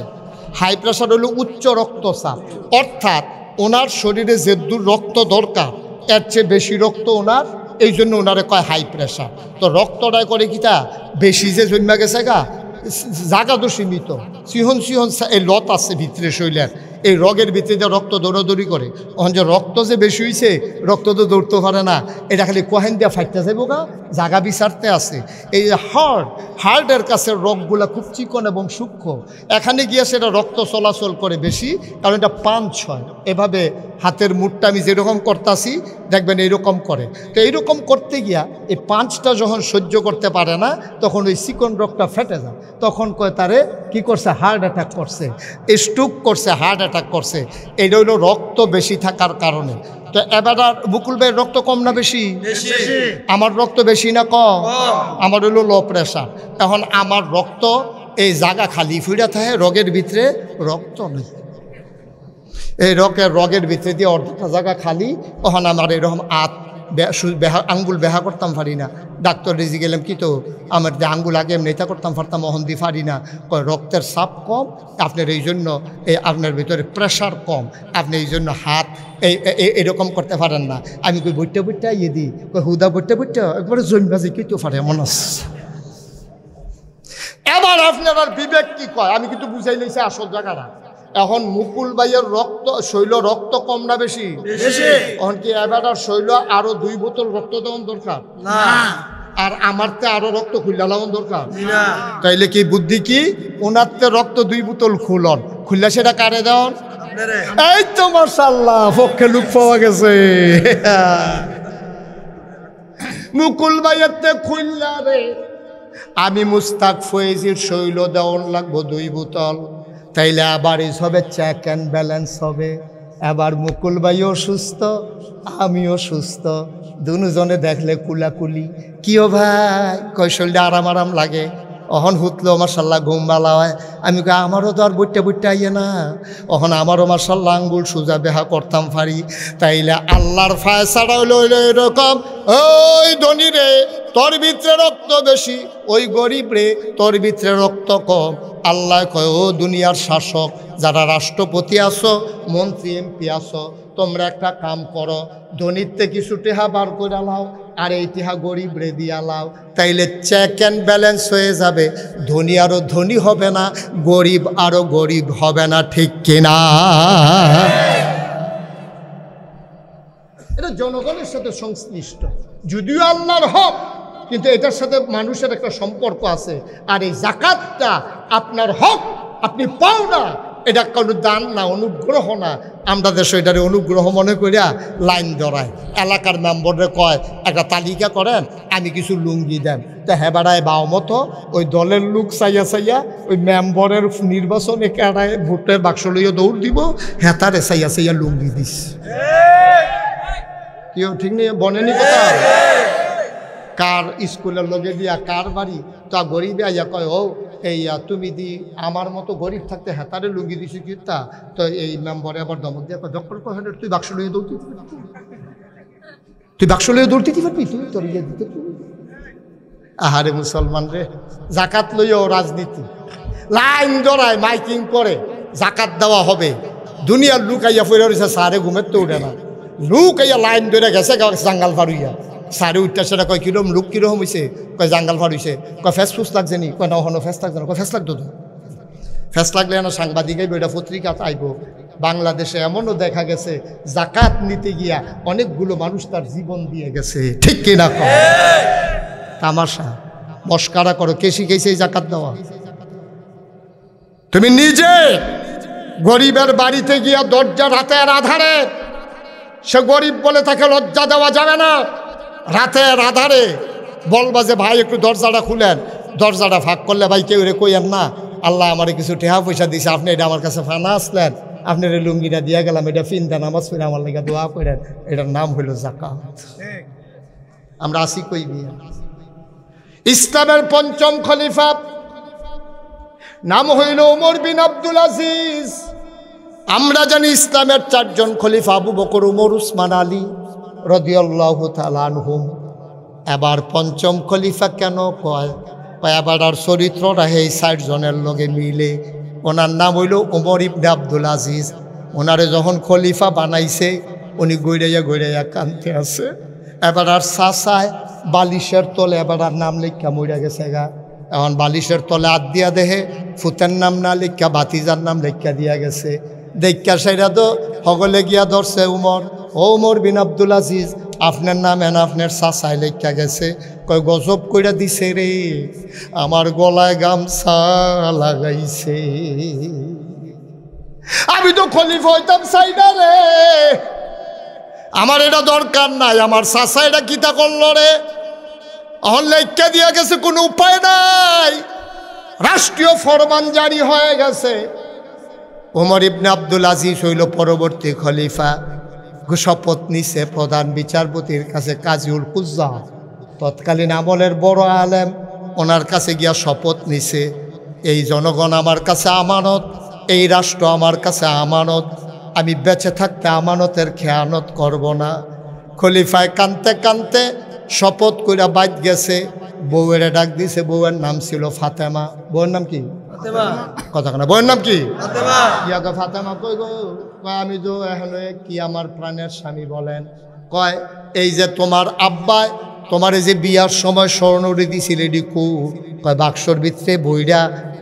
হাই প্রেশার হইল উচ্চ রক্তচাপ, অর্থাৎ ওনার শরীরে যে দূর রক্ত দরকার এর চেয়ে বেশি রক্ত ওনার, এই জন্য ওনারে কয় হাই প্রেশার। তো রক্তটাই করে কিটা বেশি যে জন্মা গেছে গা, জাগা তো সীমিত, সিহন সিহন এই লত আছে ভিতরে শরীরের, এই রগের ভিতরে যে রক্ত দৌড়াদৌড়ি করে, ওখান যে রক্ত যে বেশি হয়েছে, রক্ত তো দৌড়তে পারে না, এটা খালি কোহেন দিয়া ফাইটতে যাবো গা, জাগা বিচারতে আছে। এই হার্টের কাছে রগগুলা খুব চিকন এবং সূক্ষ্ম, এখানে গিয়ে সেটা রক্ত চলাচল করে বেশি, কারণ এটা পাঞ্চ হয়। এভাবে হাতের মুঠটা আমি যেরকম করতেছি দেখবেন এইরকম করে। তো এইরকম করতে গিয়া এই পাঞ্চটা যখন সহ্য করতে পারে না, তখন ওই চিকন রগটা ফেটে যায়, তখন কয় তারে কি করছে, হার্ট অ্যাটাক করছে, স্ট্রোক করছে, হার্ট অ্যাটাক করছে। এইটা হইল রক্ত বেশি থাকার কারণে। তো এবার আর মুকুল ভাইয়ের রক্ত কম না বেশি? আমার রক্ত বেশি না কম? আমার হইল লো প্রেশার। এখন আমার রক্ত এই জায়গা খালি ফুইরা থাকে, রগের ভিতরে রক্ত নেই, এই রগের ভিতরে দিয়ে অর্ধেকটা জায়গা খালি। তখন আমার এরকম আঙ্গুল বেহা করতাম পারি না। ডাক্তার রেজি গেলাম, কি তো আমার যে আঙ্গুল আগে নেতা করতাম পারতাম, অহন দিয়ে পারি না। রক্তের চাপ কম, আপনার এই জন্য এই আপনার ভিতরে প্রেশার কম, আপনি এই জন্য হাত এরকম করতে পারেন না। আমি কই বইটা বইটা ইয়ে দিই, হুদা বইটা বইটা একবারে জৈনবাজি কি তো পারে মনে হচ্ছে। এবার আপনার আর বিবেক কি কয়, আমি কিন্তু বুঝাই লইছি আসল জায়গাটা। এখন মুকুল ভাইয়ের শৈল রক্ত কম না বেশি? এখন কি এবার আর শৈল আরো 2 বোতল রক্ত দেওয়ার দরকার না? আর আমার তে আরো রক্ত খুললা লাগান দরকার? তাইলে কি বুদ্ধি কি, ওনার তে রক্ত 2 বোতল খুলন, খুললা সেটা কারে দেওয়ান? এই তো মাশাআল্লাহ, পক্ষে লোক পাওয়া গেছে। মুকুল ভাইয়ের তে খুললা রে, আমি মুস্তাক ফয়েজির শৈল দেওয়ান লাগবো 2 বোতল। তাইলে আবার এই হবে চেক অ্যান্ড ব্যালেন্স হবে। এবার মুকুল ভাইও সুস্থ, আমিও সুস্থ, দুজনে দেখলে কুলাকুলি। কিও ভাই কৈশলটা আরাম আরাম লাগে। অহন হুতলো মার্শাল্লাহ ঘুম বালা হয়। আমি কই আমারও তো আর বইটা বইটা আইয়ে না, অহন আমারও মার্শাল্লাহ আঙ্গুল সোজা বেহা করতাম পারি। তাইলে আল্লাহর ফায়সালা হইল এরকম, ওই ধনী রে তোর ভিতরে রক্ত বেশি, ওই গরিব রে তোর ভিতরে রক্ত কম। আল্লাহ কয় ও দুনিয়ার শাসক, যারা রাষ্ট্রপতি আছো, মন্ত্রী এমপি আছো, তোমরা একটা কাম করো, ধনীতে কিছু টেহা বার করে লাও আর এই টেহা গরিব রে দিয়া লাও। তাইলে চেক অ্যান্ড ব্যালেন্স হয়ে যাবে। ধনী আরও ধনী হবে না, গরিব আরও গরিব হবে না, ঠিক কিনা? এটা জনগণের সাথে সংশ্লিষ্ট, যদিও আল্লাহর হক, কিন্তু এটার সাথে মানুষের একটা সম্পর্ক আছে। আর এই যাকাতটা আপনার হক, আপনি পাও না, এটা কোনো দান না, অনুগ্রহ না। আমরা দেশে এটারে অনুগ্রহ মনে করিয়া লাইন ধরায়। এলাকার মেম্বরে কয় একটা তালিকা করেন, আমি কিছু লুঙ্গি দেন, তো হেবাড়ায় বাও মতো ওই দলের লোক চাইয়া চাইয়া ওই মেম্বরের নির্বাচনে কেড়ায় ভোটের বাক্স লইয়া দৌড় দিব, হেতারে চাইয়া চাইয়া লুঙ্গি দিস। কেউ ঠিক নেই, বনেনি কথা। কার স্কুলের লগে দিয়া কার বাড়ি, তা গরিবে আইয়া কয় ও এই তুমি দি আমার মতো গরিব থাকতে হেতারে লুঙ্গি দিছি কি তা, তো এই মেম্বরে আবার দমক দিয়ে দখল করে, তুই বাক্স লইয়া দৌড় দিতে পারবি, তুই বাক্স লইয়া দৌড় দিতে পারবি, তুই তোর ইয়ে দিতে পারবি। আহারে মুসলমান রে, জাকাত লইয়াও রাজনীতি, লাইন ধরায়, মাইকিং করে জাকাত দেওয়া হবে। দুনিয়ার লুক আইয়া ফিরে রয়েছে, সারে ঘুমের তো উঠে না, লুক আইয়া লাইন ধরে গেছে জাঙ্গাল ফারুইয়া। সারে উঠতে সেটা কয় কিরম লুক কিরকম হয়েছে, কয় জাঙ্গাল ফারুইছে, কয় ফেস ফুস লাগছে নি, কয় না হনো ফেস লাগছে না, কয় ফেস লাগতো তো। ফেস লাগলে না সাংবাদিক আইব, এটা পত্রিকা আইব। বাংলাদেশে এমনও দেখা গেছে জাকাত নিতে গিয়া অনেকগুলো মানুষ তার জীবন দিয়ে গেছে, ঠিক কিনা? তামাশা মস্কারা করো, কে শিখেছে এই জাকাত দেওয়া? তুমি নিজে গরিবের বাড়িতে গিয়া দরজা রাতের আধারে, সে গরিব বলে তাকে লজ্জা দেওয়া যাবে না। রাতের আধারে বলবা যে ভাই একটু দরজাটা খুলেন, দরজাটা ফাঁক করলে ভাই কেউ রে কইয়েন না আল্লাহ আমারে কিছু টেহা পয়সা দিছে, আপনি এটা আমার কাছে ফানা আসলেন, আপনার এই লুঙ্গিটা দিয়া গেলাম, এটা ফিনটা নামাজ ফিরে আমার লেগে দোয়া করেন, এটার নাম হইল জাকাত। আমরা আসি কই বিয়া। ইসলামের পঞ্চম খলিফা নাম হইল ওমর বিন আব্দুল আজিজ। আমরা জানি ইসলামের চারজন খলিফা, আবু বকর, উমর, উসমান, আলী রাদিয়াল্লাহু তাআলা আনহুম। এবার পঞ্চম খলিফা কেন কয়, এবার আর চরিত্রটা এই 60 জনের লগে মিলে। ওনার নাম হইল ওমর ইবনে আব্দুল আজিজ। ওনারে যখন খলিফা বানাইছে উনি গৈরাইয়া কানতে আছে। এবার আর চাচায় বালিশের তলে এবার আর নাম লেখা মরিয়া গেছে গা। এখন বালিশের তলে হাত দিয়া দেহে ফুতের নাম না লেখা ভাতিজার নাম লেখা দিয়া গেছে। দেখা সেটা তো সকলে গিয়া ধরছে উমর, ও উমর বিন আব্দুল আজিজ, আপনার নাম এন আপনার চাচায় লেখা গেছে। কয় গজব কইরা দিছে রে, আমার গলায় গামছা লাগাইছে, আমি তো খলিফা হইতাম চাই না রে, আমার এটা দরকার নাই, আমার চাচা এটা কিতা করলো রে। এখন লেখা দিয়া গেছে, কোনো উপায় নাই, রাষ্ট্রীয় ফরমান জারি হয়ে গেছে। ওমর ইবনে আব্দুল আজিজ হইল পরবর্তী খলিফা। শপথ নিছে প্রধান বিচারপতির কাছে, কাজীউল কুজ্জা, তৎকালীন আমলের বড় আলেম, ওনার কাছে গিয়া শপথ নিছে, এই জনগণ আমার কাছে আমানত, এই রাষ্ট্র আমার কাছে আমানত, আমি বেঁচে থাকতে আমানতের খেয়ানত করব না। খলিফায় কানতে কানতে শপথ কইরা বাইত গেছে। বউয়ের ডাক দিছে, বউয়ের নাম ছিল ফাতেমা। বউয়ের নাম কি? কথা না, বউয়ের নাম কি? ইয়াকে ফাতেমা। কই গো? কয় আমি তো এখন কি আমার প্রাণের স্বামী বলেন। কয় এই যে তোমার আব্বায় তোমার এই যে বিয়ার সময় স্বর্ণরি দিছিল এডি কু? কয় বাক্সর ভিতরে বইরা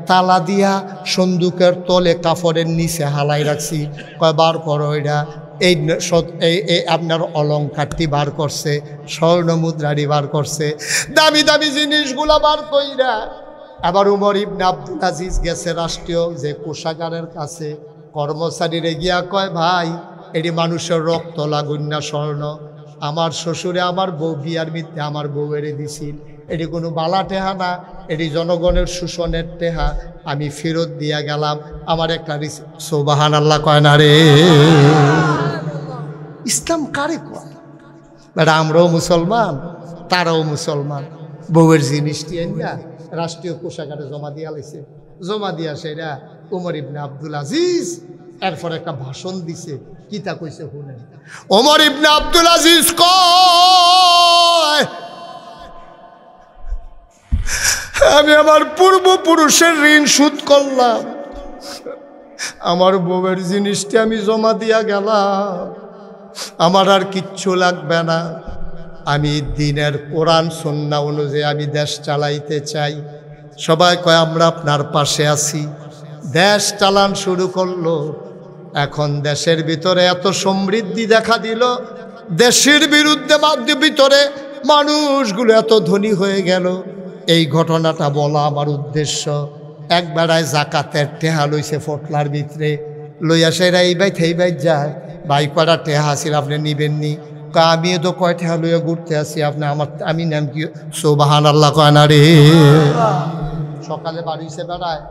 তালা দিয়া সন্দুকের তলে কাপড়ের নিচে হালাই রাখছি। কয় বার করো এটা। এই আপনার অলঙ্কারটি বার করছে, স্বর্ণ মুদ্রাটি বার করছে, দামি দামি জিনিসগুলা বার কইরা। আবার উমর ইবনে আব্দুল আজিজ গেছে রাষ্ট্রীয় যে কোষাগারের কাছে, কর্মচারীরে গিয়া কয় ভাই এটি মানুষের রক্ত লাগুন না স্বর্ণ, আমার শ্বশুরে আমার বউ বিয়ার মিথ্যে আমার বউয়েরে দিছিল, এটি কোনো বালা টেহা না, এটি জনগণের শোষণের টেহা। আমি ফেরত দিয়া গেলাম। আমার একটা সুবহানাল্লাহ কয় না রে? ইসলাম কারে কয়? বেটা আমরাও মুসলমান, তারাও মুসলমান। বউয়ের জিনিসটি এনিয়া রাষ্ট্রীয় কোষাগারে জমা দিয়া লাইছে। জমা দিয়া সেটা ওমর ইবনে আব্দুল আজিজ এরপর একটা ভাষণ দিছে। কিতা কইছে শুনেন। ওমর ইবনে আব্দুল আজিজ কয়, আমি আমার পূর্বপুরুষের ঋণ শোধ করলাম, আমার বউয়ের জিনিসটি আমি জমা দিয়া গেলাম, আমার আর কিচ্ছু লাগবে না। আমি দিনের কোরআন সুন্নাহ অনুযায়ী আমি দেশ চালাইতে চাই। সবাই কয় আমরা আপনার পাশে আছি। দেশ চালান শুরু করলো। এখন দেশের ভিতরে এত সমৃদ্ধি দেখা দিল, দেশের বিরুদ্ধে ভিতরে মানুষগুলো এত ধনী হয়ে গেল। এই ঘটনাটা বলা আমার উদ্দেশ্য। এক বেড়ায় জাকাতের টেহা লইছে ফটলার ভিতরে, লইয়া সেরা এই বাই থেই বাই যায়। ভাই কয়টা টেহা আছিল আপনি নিবেননি? আমিও তো কয় টেহা লইয়া ঘুরতে আসি, আপনি আমি নাম কি সুবহানাল্লাহ কয় না রে? সকালে বাড়িছে বেড়ায়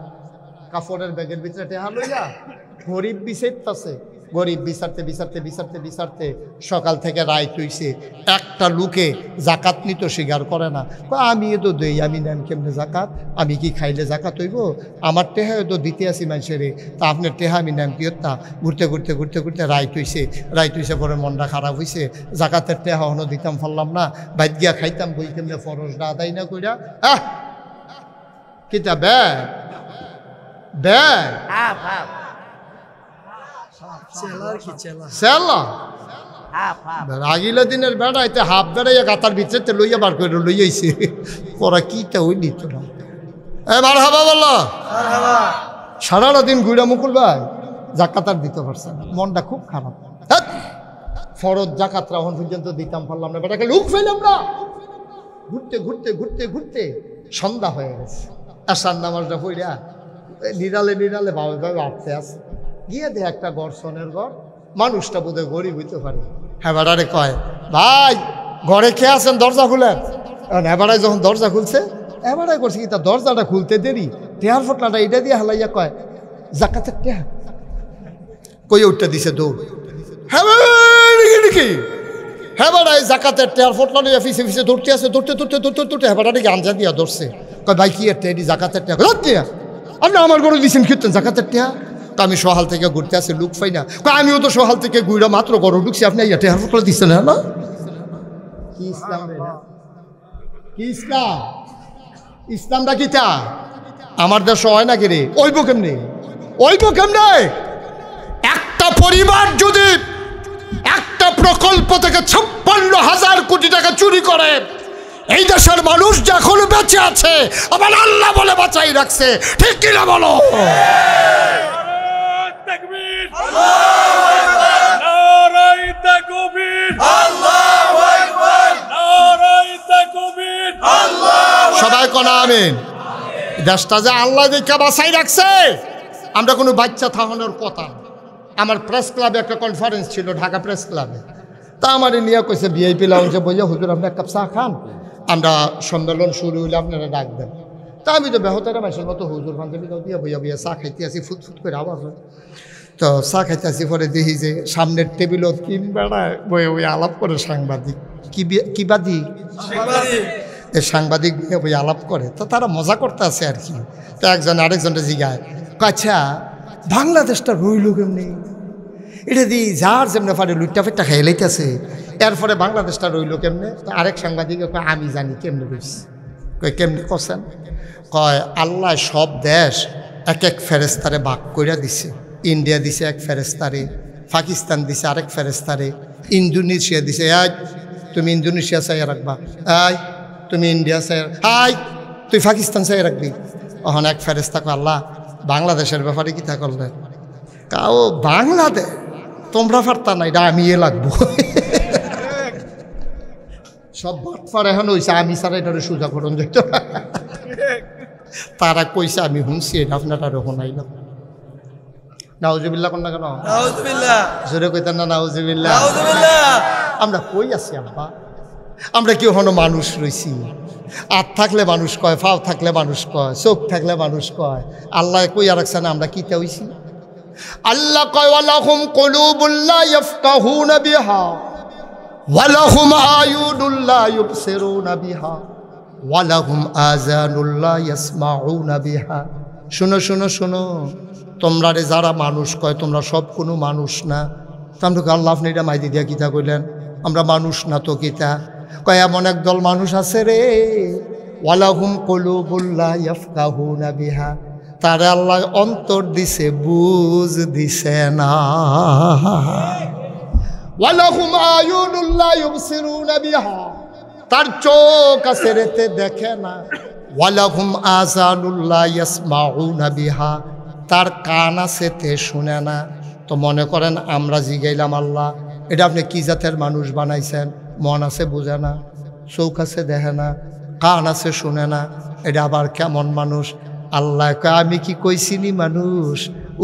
কাপড়ের ব্যাগের ভিতরে টেহা লইয়া গরিব বিচারতেছে। গরিব বিচারতে সকাল থেকে রায় তুইছে। একটা লোকে জাকাত নিতে স্বীকার করে না। আমি তো দেই, আমি নেন কেমনে জাকাত? আমি কি খাইলে জাকাত হইব? আমার টেহা তো দিতে আসি মানুষেরে, তা আপনার টেহা আমি নেন কি হত্যা? ঘুরতে রায় তুইছে পরে মনটা খারাপ হয়েছে। জাকাতের টেহা হনো দিতাম পারলাম না, বাইর গিয়া খাইতাম বই কেমনে ফরজটা আদায় না কইরা। কিতা ব্যয় রাগিলা দিনের বেড়া এতে হাফ বেড়াইয়া গাতার ভিতরে লইয়া বার করে লইয়াইছে। ওরা কিটা হইলি তোরা এবার হাবা বললো সারাটা দিন ঘুরা মুকুল ভাই জাকাতার দিতে পারছে না, মনটা খুব খারাপ। ফরজ জাকাতরা এখন পর্যন্ত দিতাম পারলাম না, বেটাকে লুক ফেলাম না। ঘুরতে সন্ধ্যা হয়ে গেছে। আসার নামাজটা পড়িয়া নিরালে ভাবে আটতে আসে। গিয়ে দে একটা গড়সনের ঘর, মানুষটা বোধহয় গরিব হইতে পারে। হ্যাঁ বেড়ারে কয়, ভাই ঘরে খেয়ে আছেন, দরজা খুলেন। এবারায় যখন দরজা খুলছে, এবারায় করছে কি তার দরজাটা খুলতে দেরি, টেহার ফটলাটা এটা দিয়ে হালাইয়া কয় জাকাতের টেহা। কই উঠতে দিছে দৌড়। হ্যাঁ কি হ্যাঁ বেড়ায় জাকাতের টেহার ফটলা নিয়ে ফিসে দৌড়তে আসে। দৌড়তে হ্যাঁ বেড়াটাকে আঞ্জা দিয়া ধরছে। কয় ভাই কি একটা এটি জাকাতের টেহা? আপনি আমার গরু দিচ্ছেন কীর্তন জাকাতের টেহা? তো আমি সহাল থেকে ঘুরতে আসি, লুক পাই না। আমিও তো সহাল থেকে ঘুরা মাত্র গরু ঢুকছি, আপনি ইয়াতে হার করে দিচ্ছেন। হ্যাঁ না কি ইসলাম রে? কি ইসলাম? ইসলামটা কিটা? আমার দেশ হয় নাকি রে? ওইব কেমনে? একটা পরিবার যদি একটা প্রকল্প থেকে 56,000 কোটি টাকা চুরি করে, এই দেশের মানুষ যখন বেঁচে আছে আবার আল্লাহ বলে বাঁচাই রাখছে, ঠিক কিনা বলো? সবাই কোনা আমিন। দেশটা যে আল্লাহ দেখে বাঁচাই রাখছে, আমরা কোনো বাচ্চা থাকানোর কথা। আমার প্রেস ক্লাবে একটা কনফারেন্স ছিল, ঢাকা প্রেস ক্লাবে। তা আমার নিয়ে কইছে ভিআইপি লাউঞ্জে বইয়া, হুজুর আপনি এক কাপ চা খান, আমরা সম্মেলন শুরু হইলে আপনারা ডাকবেন। তা আমি তো বেহতারা মাসের মতো হুজুর পাঞ্জাবি দিয়া বইয়া চা খাইতে আসি, ফুটফুট করে আওয়াজ হয়। তো চা খাইতে আসি, পরে দেখি যে সামনের টেবিলত বেড়ায় বই আলাপ করে সাংবাদিক। কিবাদি এই সাংবাদিক বই আলাপ করে, তো তারা মজা করতে আছে আর কি। তো একজন আরেকজনটা জিগায়, আচ্ছা বাংলাদেশটা রইল কেমনি? এটা দিয়ে যার যেমনি পারে লুটটা ফেটটা খাই লাইতেছে, এরপরে বাংলাদেশটা রইল কেমনে? আরেক সাংবাদিকে কয় আমি জানি কেমনে রইছে। কয় কেমনে করছেন? কয় আল্লাহ সব দেশ এক এক ফেরেস্তারে ভাগ কইরা দিছে। ইন্ডিয়া দিছে এক ফেরেস্তারে, পাকিস্তান দিছে আরেক ফেরেস্তারে, ইন্দোনেশিয়া দিছে। তুমি ইন্দোনেশিয়া চাইয়া রাখবা, তুমি ইন্ডিয়া চাইয়া, তুই পাকিস্তান চাইয়া রাখবি। ওখানে এক ফেরেস্তা কয় আল্লাহ বাংলাদেশের ব্যাপারে কি তা করলে? কাও বাংলাদেশ তোমরা পারতা না, এটা আমি লাগবো। সব বাটফার এখন হয়েছে, আমি ছাড়া এটা সোজা করুন যেত। তারা কইছে আমি শুনছি, এটা আপনারা শোনাইলাম। নাউজুবিল্লাহ কোন না কেন? জোরে কইতেন না নাউজুবিল্লাহ? আমরা কই আছি আব্বা? আমরা কি হনো মানুষ রইছি? হাত থাকলে মানুষ কয়, পাও থাকলে মানুষ কয়, চোখ থাকলে মানুষ কয়। আল্লাহ কইয়া রাখছেন আমরা কিতা হইছি? আল্লাহ কয় ওয়ালাহুম কুলুবুল লা ইয়াফকাহুনা বিহা ওয়ালাহুম আয়ুনুল লা ইউবসিরুনা বিহা ওয়ালাহুম আযানুল লা ইয়াসমাউনা বিহা। শুনো শুনো শুনো, তোমরা রে যারা মানুষ কয় তোমরা সব কোনো মানুষ না। তো আমরা আল্লাহ আপনি এটা মাইদি দিয়া কিতা কইলেন? আমরা মানুষ না তো কিতা? কয় এমন একদল মানুষ আছে রে, ওয়ালাহুম কুলুবুল লা ইয়াফকাহুনা বিহা, তারে আল্লাহ অন্তর দিছে, বুঝ দিছে না। ওয়ালাহুম আয়ুনুল লা ইউবসিরুনা বিহা, তার চোখ আছে রেতে দেখে না। ওয়ালাহুম আযানুল লা ইয়াসমাউনা বিহা, তার কান আছে তে শুনে না। তো মনে করেন আমরা জিগাইলাম আল্লাহ এটা আপনি কি জাতের মানুষ বানাইছেন? মন আছে বুঝে না, চোখ আছে দেখে না, কান আছে শুনে না, এটা আবার কেমন মানুষ? আল্লাহ কয় আমি কি কইছিনি মানুষ?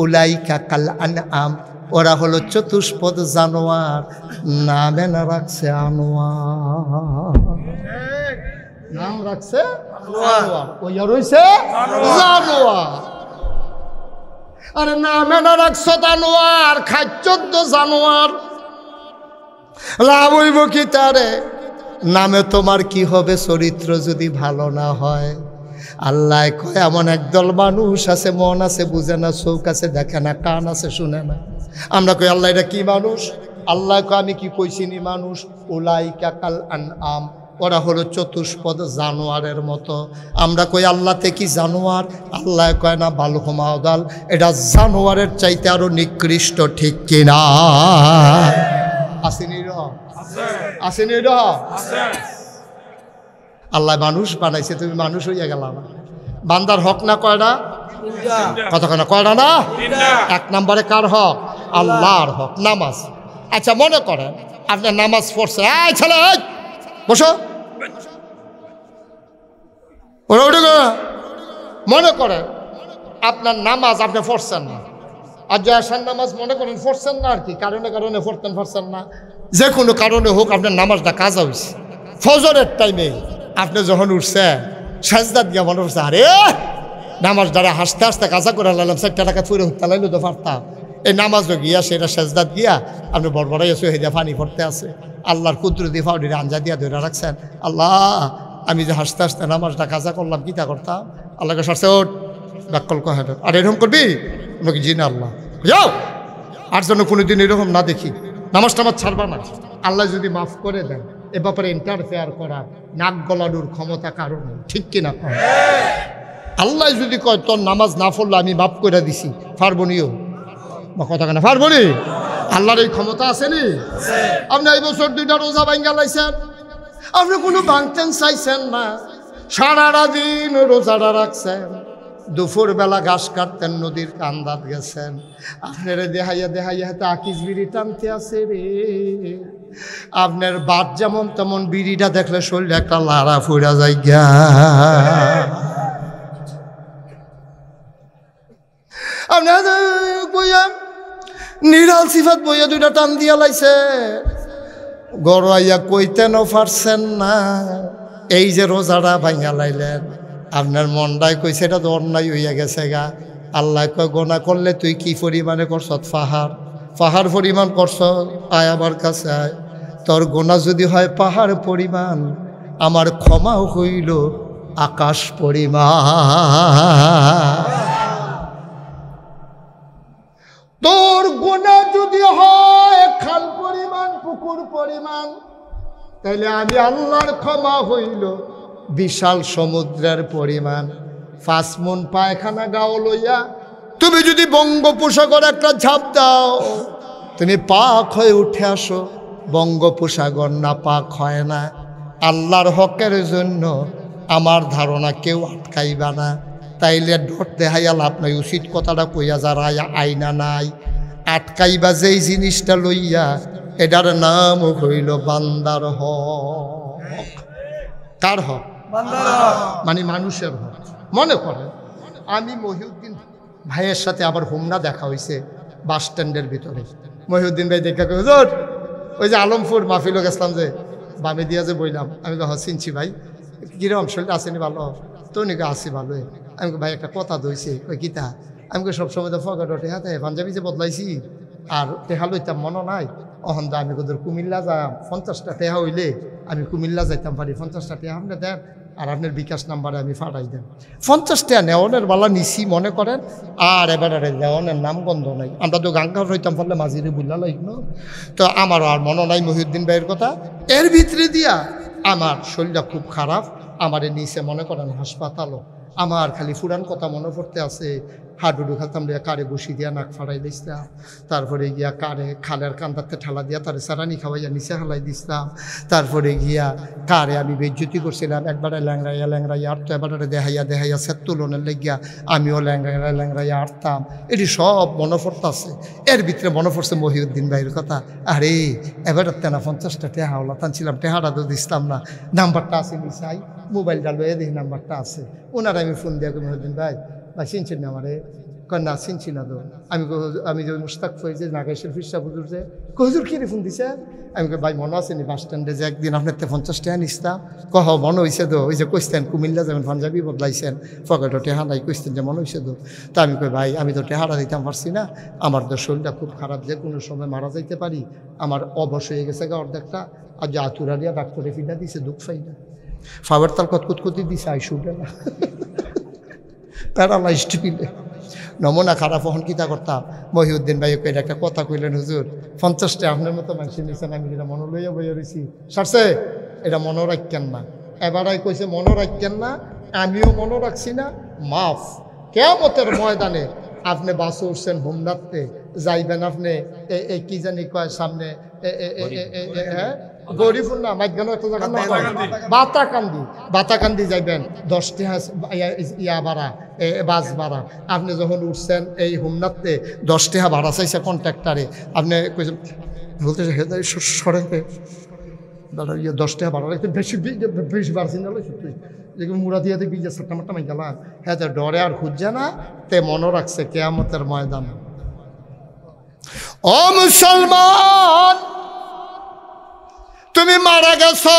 উলাইকা কাল আনআম, ওরা হলো চতুষ্পদ জানোয়ার, নামে না রাখছে আনোয়ার। নাম রাখছে আনোয়ার, ওইয়া রইছে জানোয়ার। আরে নামে না রাখছো জানোয়ার, খাচ্ছ তো জানোয়ার, লাভ হইব কি তারে? নামে তোমার কি হবে চরিত্র যদি ভালো না হয়? আল্লাহ কয় এমন একদল মানুষ আছে, মন আছে বুঝে না, চোখ আছে দেখে না, কান আছে শুনে না। আমরা কই আল্লাহ এটা কি মানুষ? আল্লাহ কয় আমি কি কইছিনি মানুষ? উলাইকা কাল আনআম, ওরা হলো চতুষ্পদ জানোয়ারের মতো। আমরা কই আল্লাহতে কি জানোয়ার? আল্লাহ কয় না, বালহুম আদাল, এটা জানোয়ারের চাইতে আরো নিকৃষ্ট, ঠিক কিনা? আসেনি র আসেনি র আল্লাহ মানুষ বানাইছে, তুমি মানুষ হইয়া গেলাম। বান্দার হক না কয়টা? কতক্ষণ কয়টা না? এক নম্বরে কার হক? আল্লাহর হক, নামাজ। আচ্ছা মনে করেন আপনার নামাজ পড়ছে, এই ছেলে বসো, মনে করেন আপনার নামাজ আপনি পড়ছেন না, আর জয়াসান নামাজ মনে করেন পড়ছেন না, আর কি কারণে কারণে পড়তেন পারছেন না, যে কোনো কারণে হোক আপনার নামাজটা কাজা হয়েছে। ফজরের টাইমে আপনি যখন উঠছেন সাজদাত গিয়া মনে করছে আরে নামাজ দ্বারা হাসতে হাসতে কাজা করে লাইলাম, 4 টাকা ফুরে উঠতে লাইলো তো পারতাম। এই নামাজও গিয়া সেটা সাজদাত গিয়া আপনি বড়বড়াই এসে হেদা পানি পড়তে আছে, আল্লাহর কুদরতি ফাউডিরে আঞ্জা দিয়া ধরে রাখছেন। আল্লাহ আমি যে হাসতে হাসতে নামাজটা কাজা করলাম, কিতা করতাম? আল্লাহকে সারছে ওট ব্যাকল কহে, আর এরকম করবি? আমাকে জি না আল্লাহ যাও, আর যেন কোনোদিন এরকম না দেখি, নামাজ টামাজ ছাড়বা না। আল্লাহ যদি মাফ করে দেন, এ ব্যাপারে ইন্টারফেয়ার করার নাক গলানোর ক্ষমতা কারণ, ঠিক কিনা? আল্লাহ যদি কয় তোর নামাজ না পড়লে আমি মাফ করে দিছি, পারবনিও বা কথা কেনা পারবনি? আল্লাহর এই ক্ষমতা আসেনি? আপনি এই বছর 2টা রোজা ভাঙ্গা লাইছেন, আপনি কোনো ভাঙতেন চাইছেন না, সারাটা দিন রোজাটা রাখছেন, দুপুর বেলা ঘাস কাটতেন, নদীর কান্দাত গেছেন, আপনার দেহাইয়া দেহাইয়া হাতে আকিস বিড়ি টানতে আছে রে। আপনার বাদ যেমন তেমন বিড়িটা দেখলে শরীরে একটা লাড়া ফুরা যায় গা। আপনার বইয়া নিরাল সিফাত বইয়া 2টা টান দিয়া লাইছে, গড়াইয়া কইতেনও পারছেন না। এই যে রোজাটা ভাঙা লাইলেন, আপনার মনটাই কইছে এটা তো অন্যায় হইয়া গেছে গা। আল্লাহ কয় গোনা করলে তুই কি পরিমাণে করছ? পাহাড় পরিমাণ করছ, আয় আমার কাছে আয়। তোর গোনা যদি হয় পাহাড় পরিমাণ, আমার ক্ষমাও হইল আকাশ পরিমাণ। তোর গোনা যদি হয় খাল পরিমাণ, পুকুর পরিমাণ, তাইলে আমি আল্লাহর ক্ষমা হইল বিশাল সমুদ্রের পরিমাণ। 5 মণ পায়খানা গাও লইয়া তুমি যদি বঙ্গোপসাগর একটা ঝাঁপ দাও, তুমি পাক হয়ে উঠে আসো। বঙ্গোপসাগর না পাক হয় না। আল্লাহর হকের জন্য আমার ধারণা কেউ আটকাইবা না। তাইলে ডট দেখাইয়া লাভ নাই, উচিত কথাটা কইয়া যারা আইনা নাই আটকাইবা যেই জিনিসটা লইয়া, এটার নাম হইল বান্দার হক। কার হক? মানে মানুষের হক। মনে করেন আমি মহিউদ্দিন ভাইয়ের সাথে আবার হোমনা দেখা হয়েছে বাস স্ট্যান্ডের ভিতরে। মহিউদ্দিন ভাই দেখা হুজুর ওই যে আলমপুর মাহফিল গেছিলাম যে বামে দিয়া যে বইলাম আমি চিনছি ভাই কিরম শরীরটা আসেনি ভালো তো নাকি আসি ভালো আমি ভাই একটা কথা দইছে ওই গীতা আমি সবসময় তো ফগাটো টেহা দেয় পাঞ্জাবি যে বদলাইছি আর টেহা লইতাম মনে নাই অহন দা আমি কোথাও কুমিল্লা যাম 50টা টেহা হইলে আমি কুমিল্লা যাইতাম পারি 50টা টেহা আপনি দেন আর আপনার বিকাশ নাম্বারে আমি ফাটাই দেন 50টা নেওয়ানের বালা নিছি মনে করেন আর এবারে নেওয়ানের নাম গন্ধ নাই আমরা তো গাঙ্গা হইতাম ফলে মাঝিরে বুল্লা লাগলো তো আমারও আর মনে নাই মহিউদ্দিন ভাইয়ের কথা এর ভিতরে দিয়া আমার শরীরটা খুব খারাপ আমারে নিচে মনে করেন হাসপাতালও আমার খালি ফুরান কথা মনে পড়তে আছে হাডুডু খেলতাম দিয়া কারে বসি দিয়া নাক ফাড়াই দিতাম তারপরে গিয়া কারে খালের কান্দাতে ঠেলা দিয়া তারে সারানি খাওয়াইয়া নিচে হালাই দিতাম তারপরে গিয়া কারে আমি বেজ্জতি করছিলাম একবারে ল্যাংরাইয়া আটতো এবারে দেহাইয়া সেত তুলনের লেগিয়া আমিও ল্যাংরাইয়া আটতাম এটি সব মনে পড়তেছে এর ভিতরে মনে পড়ছে মহিউদ্দিন ভাইয়ের কথা আরে এবারে তেনা 50টা টেহা হলো টানছিলাম টেহাটা তো দিতাম না নাম্বারটা আছে নিচাই মোবাইলটা লয়ে দেখি নাম্বারটা আছে ওনারা আমি ফোন দিয়া মহিউদ্দিন ভাই চিনছেন না আমারে না চিনছি না তো আমি যে মুস্তাক ফয়েজ নাগেশ্বর ফিরসা হুজুর যে হুজুর কি রে ফোন দিছে আমি ভাই মনে আছে নি বাস স্ট্যান্ডে যে একদিন আপনার 50 টাকা নিস্তাম কহ মনে হয়েছে তো ওই যে কইতেন কুমিল্লা যাবেন পাঞ্জাবি বদলাইছেন পকেটও টেহা নাই কইতেন যে মনে হয়েছে তো তা আমি কই ভাই আমি তো টেহারা দিতাম পারছি না আমার তো শরীরটা খুব খারাপ যে কোনো সময় মারা যাইতে পারি আমার অবশ হয়ে গেছে গা অর্ধেকটা আর যে আতুরা দিয়া ডাক্তারে ফিনা দিছে দুঃখ পাই না ফাওয়ার তার কতকুতকুতি দিছে আই শুটে না প্যারালাইজড পিলে নমুনা খারাপ হন কিতা করতাম মহিউদ্দিন ভাই এটা একটা কথা কইলেন হুজুর 50টা আপনার মতো মানুষের নিছেন আমি যেটা মনে লইয়া বইয়া রয়েছি সারছে এটা মনে রাখেন না এবারাই কইছে মনে রাখেন না আমিও মনে রাখছি না মাফ কিয়ামতের ময়দানে আপনি বাসে উঠছেন হোমনাথে যাইবেন আপনি এই কি জানি কয় সামনে হ্যাঁ গরিবুর না মাইগানো একটা জায়গা না বাতাকান্দি যাইবেন 10টা ইয়া ভাড়া বাস ভাড়া আপনি যখন উঠছেন এই হোমনাথে 10টা ভাড়া চাইছে কন্ট্রাক্টারে আপনি কইছেন বলতে সরেতে দাদা ইয়ে 10টা ভাড়া রাখতে বেশি বাড়ছি না সত্যি যেগুলো মুড়া দিয়ে দেখবি যে সাট্টা মাট্টা মাই গেলাম হ্যাঁ ডরে আর খুঁজছে না তে মনে রাখছে কিয়ামতের ময়দান ও মুসলমান তুমি মারা গেছো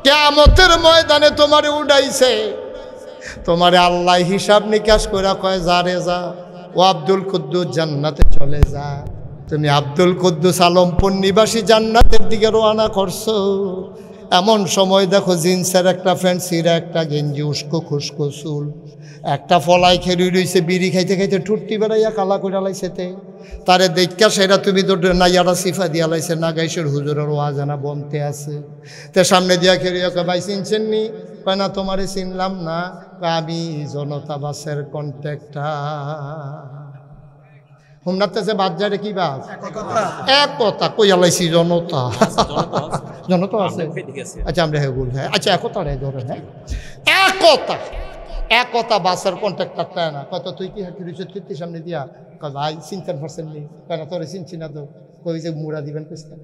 কিয়ামতের ময়দানে তোমারে উড়াইছে তোমারে আল্লাহ হিসাব নিকাশ করে কয় যা রে যা ও আব্দুল কুদ্দুস জান্নাতে চলে যা তুমি আব্দুল কুদ্দুস আলমপুর নিবাসী জান্নাতের দিকে রওনা করছো এমন সময় দেখো জিন্সের একটা প্যান্ট সিরা একটা গেঞ্জি উস্কো খুস্কো চুল একটা ফলাই খেলি রইছে বিড়ি খাইতে খাইতে ঠুট্টি বেড়াইয়া কালা করে লাইছেতে তারে দেখা সেটা তুমি তো নাইয়ারা সিফা দিয়া লাইছে নাগাইশের হুজুরের ওয়াজানা বনতে আছে তে সামনে দিয়া খেলিয়া ভাই চিনছেন নি কয় না তোমারে চিনলাম না আমি জনতা বাসের কন্ট্রাক্টর হোমনাথে যে বাদ যায় কি বাস এক কথা কইয়া লাইছি জনতা জনতা আছে আচ্ছা আমরা হ্যাঁ বল হ্যাঁ আচ্ছা একতা রে ধরে হ্যাঁ একতা বাসের কন্ট্রাক্টর তাই না কত তুই কি হাকি রয়েছে তুই সামনে দিয়া কয় ভাই চিন্তার পারছেন নি কেন তোরে চিনছি না তো কই যে মুড়া দিবেন কইছেন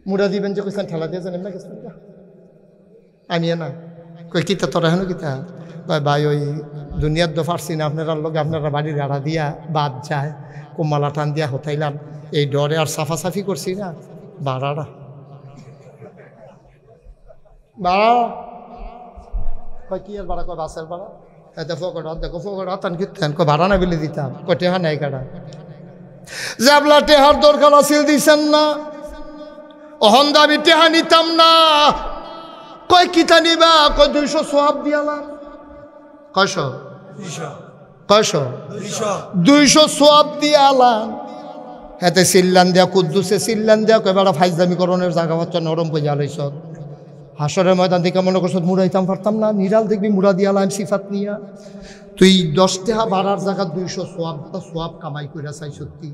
মুড়া দিবেন যে কইছেন ঠেলা দিয়ে জানেন না কইছেন আমি না কই কিতা তোরা হেন কিতা কয় ভাই ওই দুনিয়ার তো পারছি না আপনারা লোক আপনারা বাড়ির গাড়া দিয়া বাদ যায় কোমালা টান দিয়া হতাইলাম এই ডরে আর সাফাসাফি করছি না বাড়াটা বাড়া কয় কি আর বাড়া কয় বাসের বাড়া এতে ফকট দেখো ফকট হাতান কিতেন কয় ভাড়া না বিলে দিতাম কয় টেহা নাই কাটা যে আপনা টেহার দরকার আসিল দিছেন না অহন দাবি টেহা নিতাম না কয় কিতা নিবা কয় 200 সোয়াব দিয়ালাম কয়শো 200 সোয়াব দিয়ালাম হাতে সিল্লান দেয়া কুদ্দুসে সিল্লান দেয়া কয় বেড়া ফাইজদামি করণের জায়গা হচ্ছে নরম পয়সা লইছ হাসরের ময়দান থেকে মনে করছ মুড়াইতাম পারতাম না নিরাল দেখবি মুড়া দিয়ালাম সিফাত নিয়া তুই 10 টাকা বাড়ার জায়গা 200 সোয়াব কামাই কইরা চাই সত্যি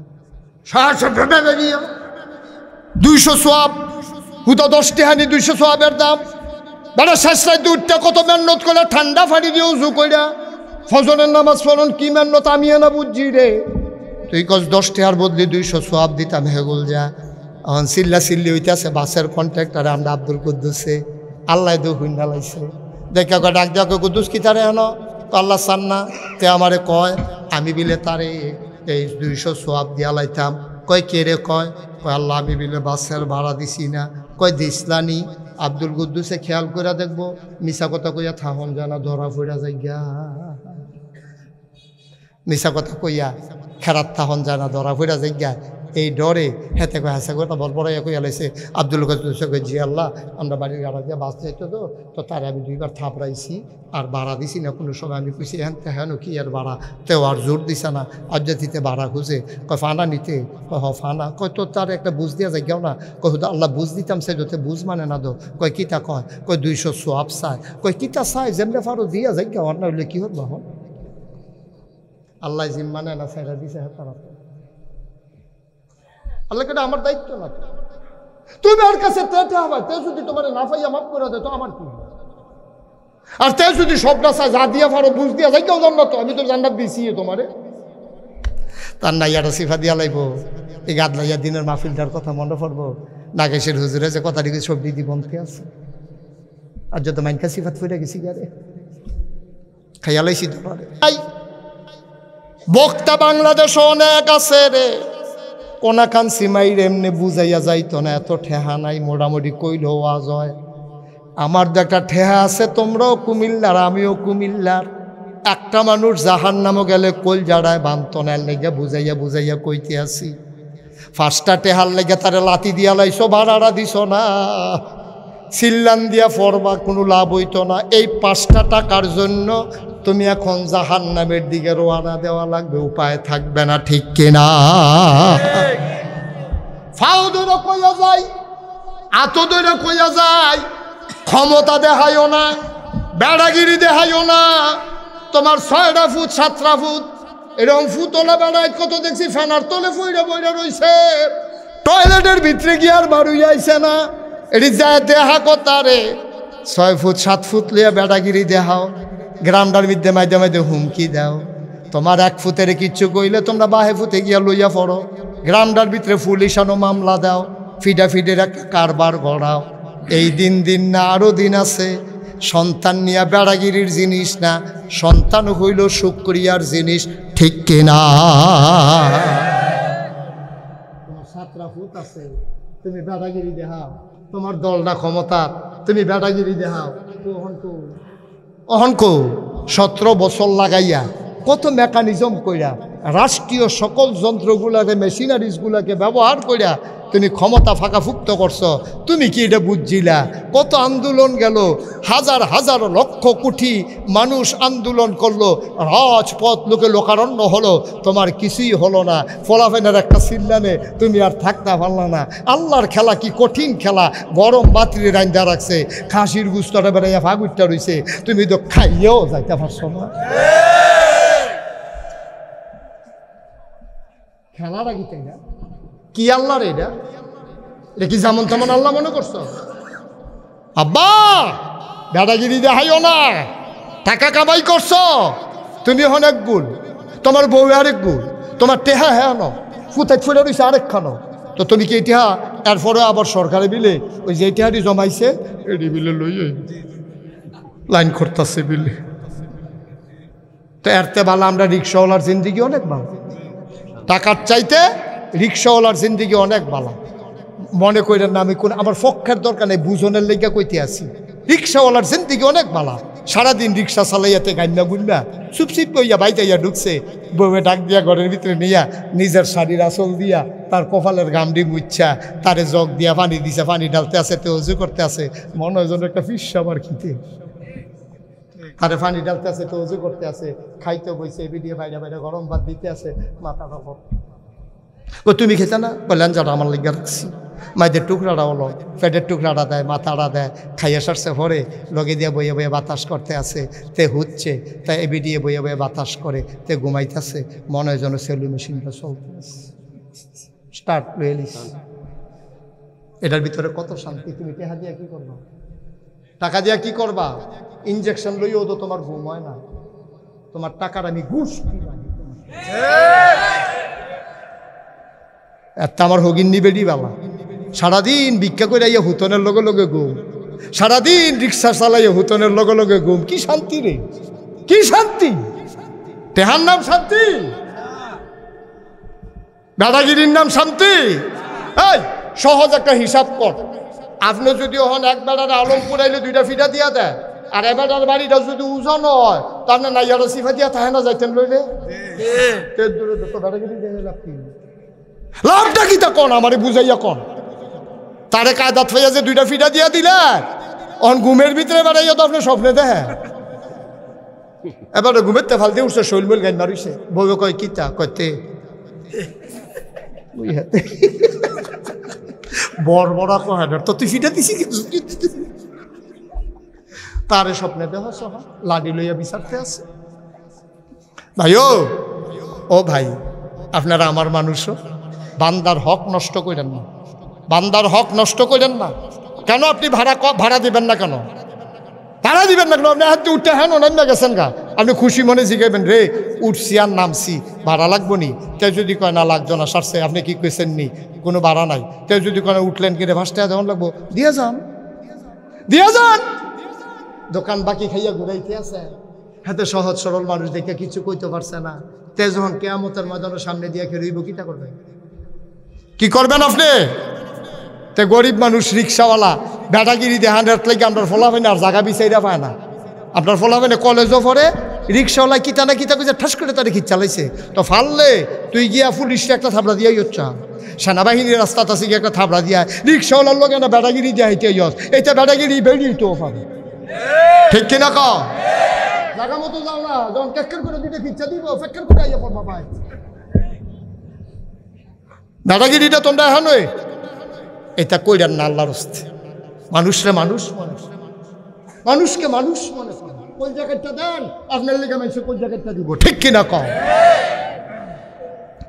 200 সোয়াব হুদা 10 টাকা নি 200 সোয়াবের দাম বেড়া শেষ রাত দুধটা কত মেহনত করে ঠান্ডা ফাড়ি দিয়ে উজু কইরা ফজরের নামাজ পড়ন কি মেহনত আমি না বুঝছি রে তুই কস 10 টাকার বদলে 200 সোয়াব দিতাম হেগুল যা এখন চিল্লা চিল্লি হইতেছে বাসের কন্ট্রাক্টর আমরা আব্দুল কুদ্দুসে আল্লাহ দু হুইন্ডা লাইছে দেখা কয় ডাক দেওয়া কুদ্দুস কি তারে হেন আল্লাহ চান না তে আমারে কয় আমি বিলে তারে এই 200 সোয়াব দিয়া লাইতাম কয় কে রে কয় কয় আল্লাহ আমি বিলে বাসের ভাড়া দিছি না। কয় দিসলানি? আব্দুল কুদ্দুসে খেয়াল করে দেখবো, মিশা কথা কইয়া থাহন জানা ধরা ফইরা যাই গা। মিশা কথা কইয়া খেরাত থাহন জানা ধরা ফইরা যাই গা। এই ডরে হেতে কয় হাসা কথা বল পড়াইয়া কইয়া লাইছে। আব্দুল কুদ্দুসে কই জি আল্লাহ আমরা বাড়ির গাড়া দিয়ে বাস যাইতো তো তারে আমি 2 বার থাপড়াইছি আর ভাড়া দিছি না। কোনো সময় আমি কইছি হ্যাঁ হেন কি আর ভাড়া, তেও আর জোর দিছে না। অজ্জাতিতে ভাড়া খুঁজে কয় ফানা নিতে, কয় হ ফানা। কয় তো তার একটা বুঝ দিয়া যাই গেও না। কয় হুদা আল্লাহ বুঝ দিতাম সে যতে বুঝ মানে না দো। কয় কিতা কয়? কয় 200 সোয়াব চায়। কয় কিতা চায় যেমনে ফারো দিয়া যাই গেও না হইলে কি হবো হন। আল্লাহ জিম মানে না সাইরা দিছে হ্যাঁ তারা। আল্লাহ কেটে আমার দায়িত্ব না। তুমি আর কাছে তেটে হবে, তে যদি তোমার না পাইয়া মাফ করে দে তো আমার কি? আর তে যদি সবটা চায় যা দিয়া পারো বুঝ দিয়া যাই কেউ জান্নাত, আমি তো জান্নাত দিছি তোমারে। তার নাইয়াটা সিফা দিয়া লাইব। এই গাদলাইয়া দিনের মাহফিলটার কথা মনে পড়বো। নাগেশের হুজুরে যে কথা দিকে সব দিদি বন্ধে আছে। আর যত মাইনকা সিফাত ফিরে গেছি গারে খাইয়া লাইছি তোমারে। বক্তা বাংলাদেশ অনেক আছে রে, কোনাখান সিমাইর এমনি বুঝাইয়া যাইতো না, এত ঠেহা নাই। মোটামুটি কইলেও আজ হয়। আমার তো একটা ঠেহা আছে, তোমরাও কুমিল্লার আমিও কুমিল্লার। একটা মানুষ জাহান নামও গেলে কল জাড়ায় বান্তনের লেগে বুঝাইয়া বুঝাইয়া কইতে আসি। 5টা টেহার লেগে তারে লাতি দিয়া লাইছো, ভাড়াটা দিছ না, সিল্লান দিয়া ফরবা, কোনো লাভ হইতো না। এই 5টা টাকার জন্য তুমি এখন জাহান নামের দিকে রওনা দেওয়া লাগবে, উপায় থাকবে না, ঠিক কিনা? ফাও দইরা কইয়া যায়, আতো দইরা কইয়া যায়, ক্ষমতা দেখাইও না, বেড়াগিরি দেখাইও না। তোমার 6টা ফুট 7টা ফুট এরকম ফুতলা বেড়ায় কত দেখছি ফেনার তলে ফইরা বইরা রইছে, টয়লেটের ভিতরে গিয়ে আর বাড়ুই আইছে না। এটি যায় দেহা কথারে 6 ফুট 7 ফুট লিয়া বেড়াগিরি দেখাও, গ্রামটার মধ্যে মাঝে মাঝে হুমকি দাও। তোমার 1 ফুটের কিচ্ছু কইলে তোমরা বাহে ফুটে গিয়া লইয়া পড়ো, গ্রামটার ভিতরে পুলিশানো মামলা দাও, ফিডাফিডের একটা কারবার গড়াও। এই দিন না আরও দিন আছে। সন্তান নিয়া বেড়াগিরির জিনিস না, সন্তান হইল শুকরিয়ার জিনিস, ঠিক কিনা? তোমার 7টা ফুট আছে, তুমি বেড়াগিরি দেখাও। তোমার দলটা ক্ষমতা, তুমি বেড়াগিরি দেখাও। অহনকো 17 বছর লাগাইয়া কত মেকানিজম কইরা রাষ্ট্রীয় সকল যন্ত্রগুলাকে মেশিনারিজগুলাকে ব্যবহার কইরা তুমি ক্ষমতা ফাঁকাফুক্ত করছো। তুমি কি এটা বুঝছিলা? কত আন্দোলন গেল, হাজার হাজার লক্ষ কোটি মানুষ আন্দোলন করলো, রাজপথ লোকে লোকারণ্য হলো, তোমার কিছুই হলো না। ফলাফেনের একটা সিল্লানে তুমি আর থাকতে পারলা না। আল্লাহর খেলা কি কঠিন খেলা। গরম বাতিরে রাইন্দা রাখছে, খাসির গুস্তটা বেড়াইয়া ফাগুরটা রইছে, তুমি তো খাইয়েও যাইতে পারছো না। খেলাটা কি তাই না? কি আল্লাহর এটা কি যেমন তেমন আল্লাহ মনে করছো? আব্বা দাদাগিরি দেখাইও না, টাকা কামাই করছো তুমি অনেক গুণ, তোমার বউ আরেক গুণ, তোমার টেহা হ্যাঁ ন ফুটাই ফুটে রয়েছে আরেক খানো। তো তুমি কি টেহা এরপরে আবার সরকারে বিলে ওই যে টেহাটি জমাইছে এটি বিলে লইয়ে লাইন করতেছে বিলে। তো এরতে ভালো আমরা রিক্সাওয়ালার জিন্দিগি অনেক ভালো, টাকার চাইতে রিক্সাওয়ালার জিন্দিগি অনেক ভালো। মনে করেন না আমি কোন আমার পক্ষের দরকার নেই, বুঝনের লেগে কইতে আসি। রিক্সাওয়ালার জিন্দিগি অনেক ভালো। সারাদিন রিক্সা চালাইয়াতে গান্না গুন্না চুপচিপ কইয়া বাইতাইয়া ঢুকছে, বউয়ে ডাক দিয়া ঘরের ভিতরে নিয়া নিজের শাড়ির আঁচল দিয়া তার কপালের গামডি মুচ্ছা তারে জগ দিয়া পানি দিছে, পানি ঢালতে আছে, তে অজু করতে আছে। মনে হয় যেন একটা ফিসাবার খিতে তারে পানি ঢালতে আছে, তো অজু করতে আছে, খাইতে বইছে, এবিডিয়ে বাইরে বাইরে গরম ভাত দিতে আছে, মাথার ওপর। ও তুমি খেতে না? বললেন যারা আমার লেগে রাখছি, মায়েদের টুকরাটা হলো, পেটের টুকরাটা দেয়, মাথাটা দেয়, খাইয়া সারছে ভরে লগে দিয়ে বইয়ে বইয়ে বাতাস করতে আছে, তে হচ্ছে তাই এবিডিয়ে বইয়ে বইয়ে বাতাস করে, তে ঘুমাইতেছে। মনে হয় যেন সেলু মেশিনটা চলতে স্টার্ট লইলিস। এটার ভিতরে কত শান্তি। তুমি টেহা দিয়া কি করবা? টাকা দিয়া কি করবা? ইনজেকশন লইও তো তোমার ঘুম হয় না। তোমার টাকার আমি ঘুষ একটা আমার হগিন নিবেডি বাবা, সারাদিন ভিক্ষা করে আইয়া হুতনের লগে লগে ঘুম, সারাদিন রিক্সা চালাইয়া হুতনের লগে লগে ঘুম। কি শান্তি রে, কি শান্তি! টেহার নাম শান্তি? দাদাগিরির নাম শান্তি? এই সহজ একটা হিসাব কর, আপনি যদি হন এক বেড়ার আলমপুর আইলে 2টা ফিটা দিয়া দেয়, আর এবারের বাড়িটা যদি ওজন হয় তা আপনি নাইয়ারা সিফা দিয়া থাকে না যাইতেন লইলে লাভটা কি তা কন আমারে বুঝাইয়া কন। তারে কায়দাত হইয়া যে 2টা ফিটা দিয়া দিলে অন ঘুমের ভিতরে বেড়াইয়া তো আপনি স্বপ্নে দেখে এবারে ঘুমের তে ফালতে উঠছে শৈলমেল গাইন মারিছে বউ কয় কিতা কইতে বড় বড় কয় তো তুই ফিটা দিছি কিন্তু তারে স্বপ্নে দেহ সহ লাডি লইয়া বিচারতে আছে। ভাই ও ভাই আপনারা আমার মানুষও বান্দার হক নষ্ট করেন না, বান্দার হক নষ্ট করেন না। কেন আপনি ভাড়া দিবেন না, কেন ভাড়া দিবেন না কেন? আপনি হাতে উঠতে হ্যাঁ অন্যান্য গেছেন গা, আপনি খুশি মনে জিগাইবেন রে উঠছি আর নামছি ভাড়া লাগবো নি, কেউ যদি কয় না লাগতো না সারছে আপনি কি কইছেন নি কোনো ভাড়া নাই, কেউ যদি কয় উঠলেন কিনে ভাসতে যেমন লাগবো দিয়ে যান দিয়ে যান। দোকান বাকি খাইয়া ঘুরাইতে আছে, হাতে সহজ সরল মানুষ দেখে কিছু কইতে পারছে না, তে যখন কেয়ামতের ময়দানের সামনে দিয়ে রইব কিটা করবেন, কি করবেন আপনি? তে গরিব মানুষ রিক্সাওয়ালা বেটাগিরি দেহান রাত লাগে আপনার ফলাফেন আর জায়গা বিচাইরা পায় না, আপনার ফলাফেনে কলেজও পড়ে রিক্সাওয়ালা কিতা না কিতা কইছে ঠাস করে তারে খিচ চালাইছে, তো ফাললে তুই গিয়া পুলিশে একটা থাবড়া দিয়াই হচ্ছা, সেনাবাহিনীর রাস্তাতে আছে গিয়ে একটা থাবড়া দিয়া রিক্সাওয়ালার লোক না বেটাগিরি দিয়া হইতে ইয়স, এইটা বেটাগিরি বেরিয়ে তো পাবে, ঠিক কিনা ক জায়গা মতো যাও না, যখন কেক্কের করে দিতে খিচ্ছা দিব ফেক্কের করে আইয়া পড়বা পায়। দাদাগিরিটা তোমরা এখন এটা কইরান না আল্লাহর হস্তে, মানুষরে মানুষ মানুষ মানুষকে মানুষ মনে করেন, কোন জ্যাকেটটা দেন আপনার লেগে মানুষে কোন জ্যাকেটটা দিব, ঠিক কিনা কম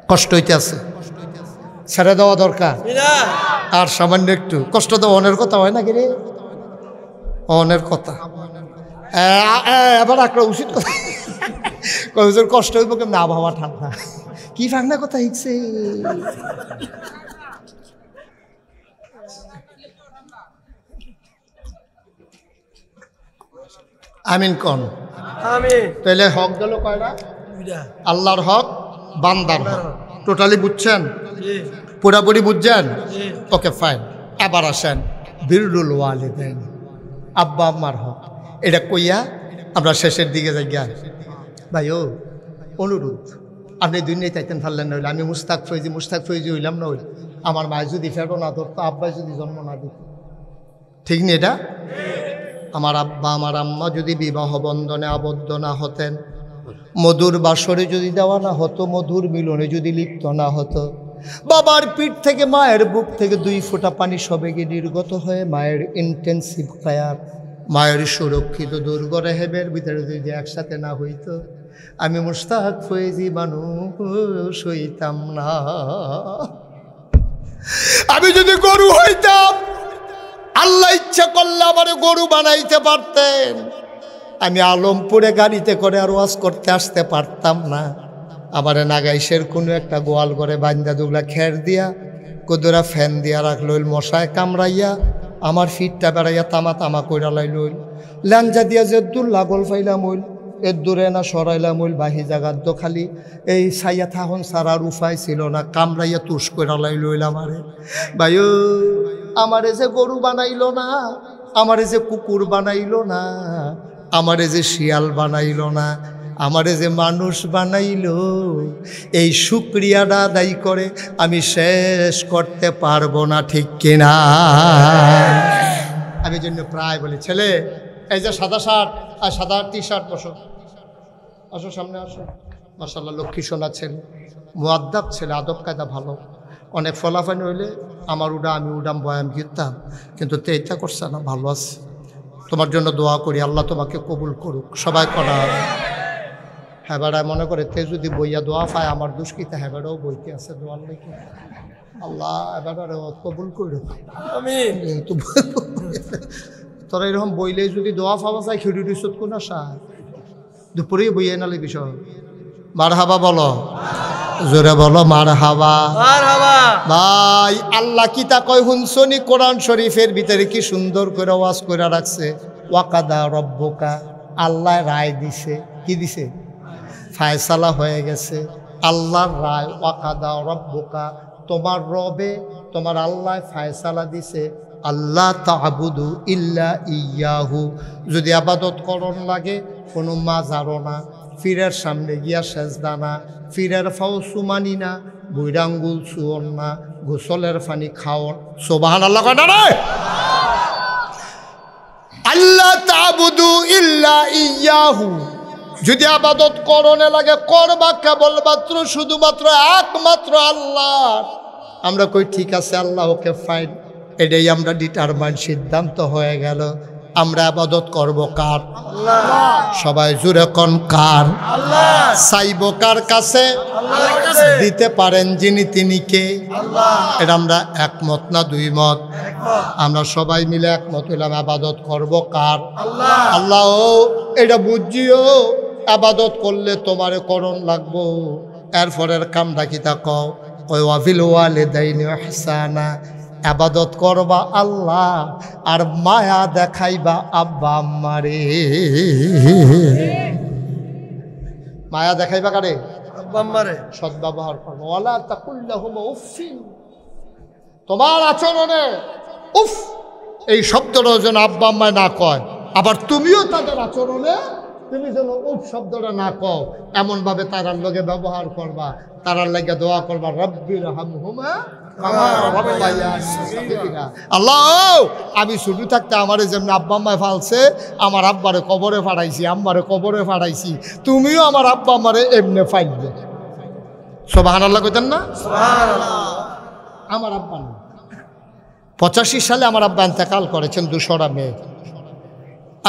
কষ্ট হইতে আছে ছেড়ে দেওয়া দরকার, আর সামান্য একটু কষ্ট দেওয়া অনের কথা হয় না কি রে, অনের কথা এবার একটা উচিত কথা কষ্ট হইব কেমন আবহাওয়া ঠান্ডা কি ফাংনা কথা হিকছে আমিন কন তাহলে হক গেল কয়টা? আল্লাহর হক বান্দার হক, টোটালি বুঝছেন, পুরাপুরি বুঝছেন? Okay fine. এবার আসেন বিররুল ওয়ালিদাইন, আব্বা আম্মার হক, এটা কইয়া আমরা শেষের দিকে যাই। ভাই অনুরোধ, আপনি দুনিয়ায় চাইতেন পারলেন না হইলে আমি মুস্তাক ফৈজি হইলাম না হইল, আমার মায়ের যদি ফেরো না ধরতো, আব্বাই যদি জন্ম না দিত, ঠিক নেই এটা? আমার আব্বা আমার আম্মা যদি বিবাহ বন্ধনে আবদ্ধ না হতেন, মধুর বাসরে যদি দেওয়া না হতো, মধুর মিলনে যদি লিপ্ত না হতো, বাবার পিঠ থেকে মায়ের বুক থেকে 2 ফোঁটা পানি সবেগে নির্গত হয়ে মায়ের ইন্টেন্সিভ কেয়ার, মায়ের সুরক্ষিত দুর্গ রেহেবের ভিতরে যদি একসাথে না হইতো, আমি মুস্তাক ফৈজি মানুষ হইতাম না। আমি যদি গরু হইতাম, আল্লাহ ইচ্ছা করলে আমার গরু বানাইতে পারতেন, আমি আলমপুরে গাড়িতে করে আর ওয়াজ করতে আসতে পারতাম না। আমার নাগাইশের কোনো একটা গোয়াল করে বান্দা দুগলা খের দিয়া কদুরা ফ্যান দিয়া রাখল, মশায় কামড়াইয়া আমার ফিটটা বেড়াইয়া তামা তামা কইরা লাইল, ল্যাঞ্জা দিয়া যে দূর লাগল পাইলাম হইল, এর দূরে না সরাইলাম হইল, বাহি জাগার তো খালি এই সাইয়া থাহন সারার উপায় ছিল না, কামড়াইয়া তুষ কইরা লাইল আমারে। ভাই আমারে যে গরু বানাইল না, আমারে যে কুকুর বানাইল না, আমারে যে শিয়াল বানাইল না, আমারে যে মানুষ বানাইল, এই শুকরিয়াটা আদায় করে আমি শেষ করতে পারবো না, ঠিক কিনা? আমি জন্য প্রায় বলি, ছেলে এই যে সাদা শার্ট আর সাদা টি-শার্ট, বসো, আসো সামনে আসো, মাশাআল্লাহ লক্ষ্মী সোনা ছেলে, মুআদ্দাব ছেলে, আদব কায়দা ভালো, অনেক ফলাফল হইলে আমার আমি উডাম বয়াম গিরতাম, কিন্তু তে এটা করছে না, ভালো আছে। তোমার জন্য দোয়া করি, আল্লাহ তোমাকে কবুল করুক, সবাই করা। হ্যাঁ বেড়ায় মনে করে তে যদি বইয়া দোয়া পায় আমার দুষ্কৃতা, হ্যাঁ বেড়াও বইতে আছে দোয়ার লেগে, আল্লাহ এবার কবুল করুক। তোরা এরকম বইলে যদি দোয়া পাওয়া যায়, খিড়ি সুদ কোন আসা দুপুরে বইয়ে নালে বিষয়। মার হাবা বলো, জোরে বলো মার হাবা। ভাই আল্লাহ কি তা কয় হুনসনি, কোরআন শরীফের ভিতরে কি সুন্দর করে ওয়াজ করে রাখছে, ওয়াকাদা রব্বুকা, আল্লাহ রায় দিছে, কি দিছে? ফায়সালা হয়ে গেছে, আল্লাহর রায়। ওয়াকাদা রব্বুকা, তোমার রবে তোমার আল্লাহ ফায়সালা দিছে আল্লাহ তা'বুদু ইল্লা ইয়াহু, যদি আবাদত করণ লাগে কোনো মাজারও না, ফিরের সামনে গিয়া সেজদা না, ফিরের ফাও সুমানি না, বুইরাঙ্গুল সুয়ন না, গোসলের পানি খাওন। সুবহানাল্লাহ কয় না রে? আল্লাহ তা'বুদু ইল্লা ইয়াহু, যদি আবাদত করণে লাগে করবা কেবলমাত্র শুধুমাত্র একমাত্র আল্লাহ। আমরা কই ঠিক আছে আল্লাহ, ওকে ফাইন, এটাই আমরা ডিটারমাইন, সিদ্ধান্ত হয়ে গেল। আমরা আবাদত করব কার? আল্লাহ। সবাই জুড়ে কোন কার? আল্লাহ। চাইব কার কাছে? আল্লাহর কাছে। দিতে পারেন যিনি, তিনি কে? আল্লাহ। এটা আমরা একমত না দুই মত? একমত। আমরা সবাই মিলে একমত হইলাম আবাদত করব কার? আল্লাহ। আল্লাহ। এটা বুঝিও আবাদত করলে তোমারে করণ লাগবো। এরপরের কামটা কি তা কও? ওই ওয়াফিল ওয়ালিদাইনি ইহসানা, আবাদত করবা আল্লাহ আর মায়া দেখাইবা আব্বা আম্মারে। মায়া দেখাইবা কারে? আব্বা আম্মারে। সদ্ব্যবহার করবো। ওয়ালা তাকুল লাহুমা উফিন, তোমার আচরণে উফ এই শব্দটা যেন আব্বা আম্মায় না কয়, আবার তুমিও তাদের আচরণে তুমি যেন উফ শব্দটা না কও, এমনভাবে তারার লগে ব্যবহার করবা, তারার লাগে দোয়া করবা রব্বির হামহুমা কামা রাব্বায়ানি সগীরা। আল্লাহ, আমি শুধু থাকতে আমারে যেমন আব্বা আম্মায় ফালছে, আমার আব্বারে কবরে ফাড়াইছি, আম্মারে কবরে ফাড়াইছি, তুমিও আমার আব্বা আম্মারে এমনে ফাইলবে। সুবহানাল্লাহ কইতেন না? সুবহানাল্লাহ। আমার আব্বা না, 85 সালে আমার আব্বা ইন্তেকাল করেছেন, 200টা মেয়ে।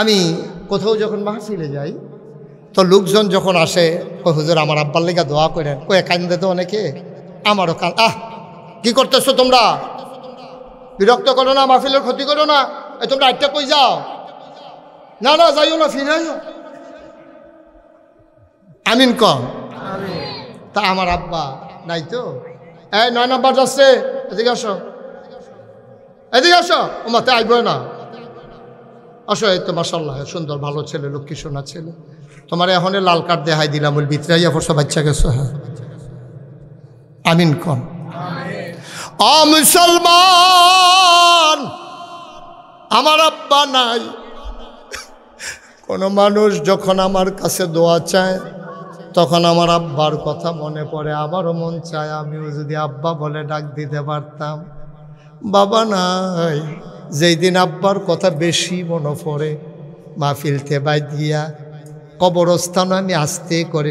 আমি কোথাও যখন মাহফিলে যাই তো লোকজন যখন আসে, কই হুজুর আমার আব্বার লেগে দোয়া করেন, কই কান্দে তো অনেকে, আমারও কান। কি করতেছো তোমরা? বিরক্ত করো না, মাহফিলের ক্ষতি করো না, তোমরা একটা কই যাও না, না যাইও না, ফিরাইও। আমিন কম। তা আমার আব্বা নাই তো, 9 নাম্বার যাচ্ছে, এদিকে আসো, এদিকে আসো, ও মাতে আইব না, আসো। এই তো মাশাআল্লাহ সুন্দর ভালো ছেলে, লক্ষ্মী সোনা ছেলে, তোমার এখন লাল কার্ড দেখাই দিলাম, ওই ভিতরাইয়া পড়ছো, বাচ্চা গেছো। হ্যাঁ আমিন কন। মুসলমান, আমার আব্বা নাই। কোনো মানুষ যখন আমার কাছে দোয়া চায় তখন আমার আব্বার কথা মনে পড়ে, আমারও মন চায় আমিও যদি আব্বা বলে ডাক দিতে পারতাম। বাবা নাই, যেই দিন আব্বার কথা বেশি মনে পড়ে, মাহফিলতে বাই দিয়া কবরস্থান আমি আস্তে করে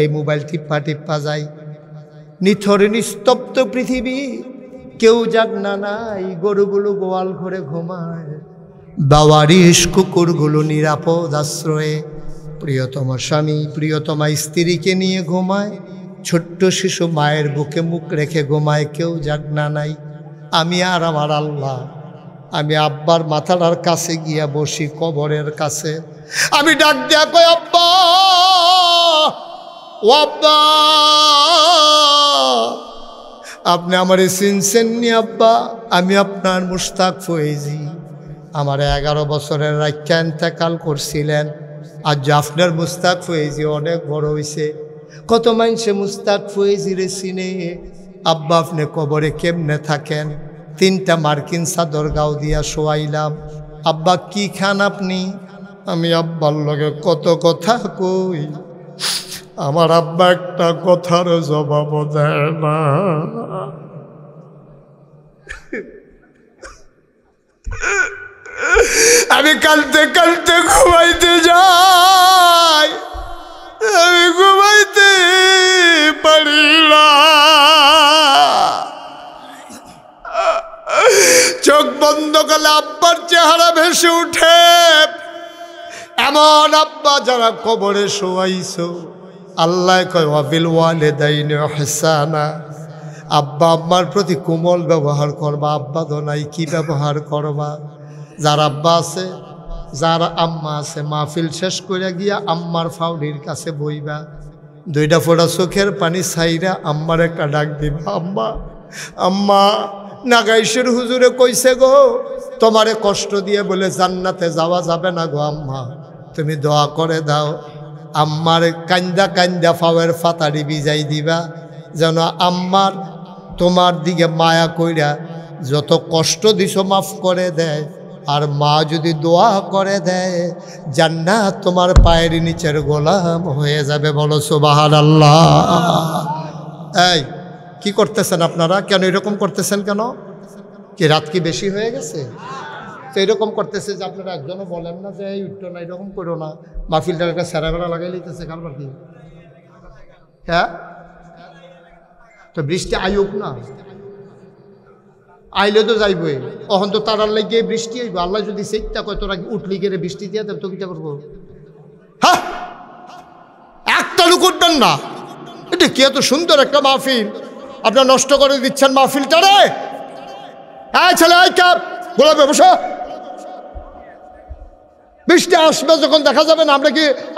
এই মোবাইল টিপ্পা যাই। নিথরে নিস্তব্ধ পৃথিবী, কেউ জাগনা নাই, গরুগুলো গোয়াল ঘরে ঘুমায়, বাওয়ারিশ কুকুরগুলো নিরাপদ আশ্রয়ে, প্রিয়তম স্বামী প্রিয়তমা স্ত্রীকে নিয়ে ঘুমায়, ছোট্ট শিশু মায়ের বুকে মুখ রেখে ঘুমায়, কেউ জাগনা নাই। আমি আর আমার আল্লাহ, আমি আব্বার মাথাটার কাছে গিয়া বসি, কবরের কাছে। আমি ডাক দিয়া কই আব্বা, ও আব্বা, আপনি আমারে চিনছেন নি আব্বা? আমি আপনার মুশতাক ফয়েজি, আমার 11 বছরের রাখা ইন্তেকাল করছিলেন, আজ আপনার মুশতাক ফয়েজি অনেক বড় হয়েছে, কত মানুষে মুশতাক ফয়েজি রে চিনে। আব্বা আপনি কবরে কেমনে থাকেন? 3টা মার্কিন চাদর গাও দিয়া শোয়াইলাম। আব্বা কি খান আপনি? আমি আব্বার লগে কত কথা কই, আমার আব্বা একটা কথার জবাব দেয় না। আমি কালতে কালতে ঘুমাইতে যাই, আমি ঘুমাইতে পারি না, চোখ বন্ধ করলে আব্বার চেহারা ভেসে উঠে। এমন আব্বা যারা কবরে শোয়াইছো, আল্লাহ কয় ওয়াবিল ওয়ালিদাইনি ইহসানা, আব্বা আম্মার প্রতি কোমল ব্যবহার করবা। আব্বা তো নাই, কি ব্যবহার করবা? যার আব্বা আছে, যার আম্মা আছে, মাহফিল শেষ করে গিয়া আম্মার ফাউলির কাছে বইবা, 2টা ফোঁটা চোখের পানি ছাইরা আম্মার একটা ডাক দিবা, আম্মা আম্মা, নাগাইশের হুজুরে কইছে গো তোমারে কষ্ট দিয়ে বলে জান্নাতে যাওয়া যাবে না গো আম্মা, তুমি দোয়া করে দাও। আম্মার কান্দা কান্দা ফাওয়ের ফাতারি বিজাই দিবা, যেন আম্মার তোমার দিকে মায়া কইরা যত কষ্ট দিছো মাফ করে দেয়। আর মা যদি দোয়া করে দেয় জান্নাত তোমার পায়ের নিচের গোলাম হয়ে যাবে। বলো সুবহানাল্লাহ। এই কি করতেছেন আপনারা? কেন এরকম করতেছেন? কেন কি রাত কি বেশি হয়ে গেছে? তো এরকম করতেছে যে আপনারা একজনও বলেন না যে এই উঠতো না, এরকম করো না, মাহফিলটার একটা সেরাবেলা লাগাই লিতেছে কারবার কি? হ্যাঁ, তো বৃষ্টি আইউক না, আইলে তো যাইবই। অহন তো তারার লাগিয়ে বৃষ্টি আইব। আল্লাহ যদি সেইটা কয় তোরা উঠলি গেলে বৃষ্টি দিয়ে দেব, তো কিটা করবো? হ্যাঁ, একটা লোক উঠবেন না। এটা কি এত সুন্দর একটা মাহফিল আপনার নষ্ট করে দিচ্ছেন মাহফিলটা রে। হ্যাঁ ছেলে, আই কাপ গোলাপে বসো। বৃষ্টি আসবে যখন দেখা যাবে না,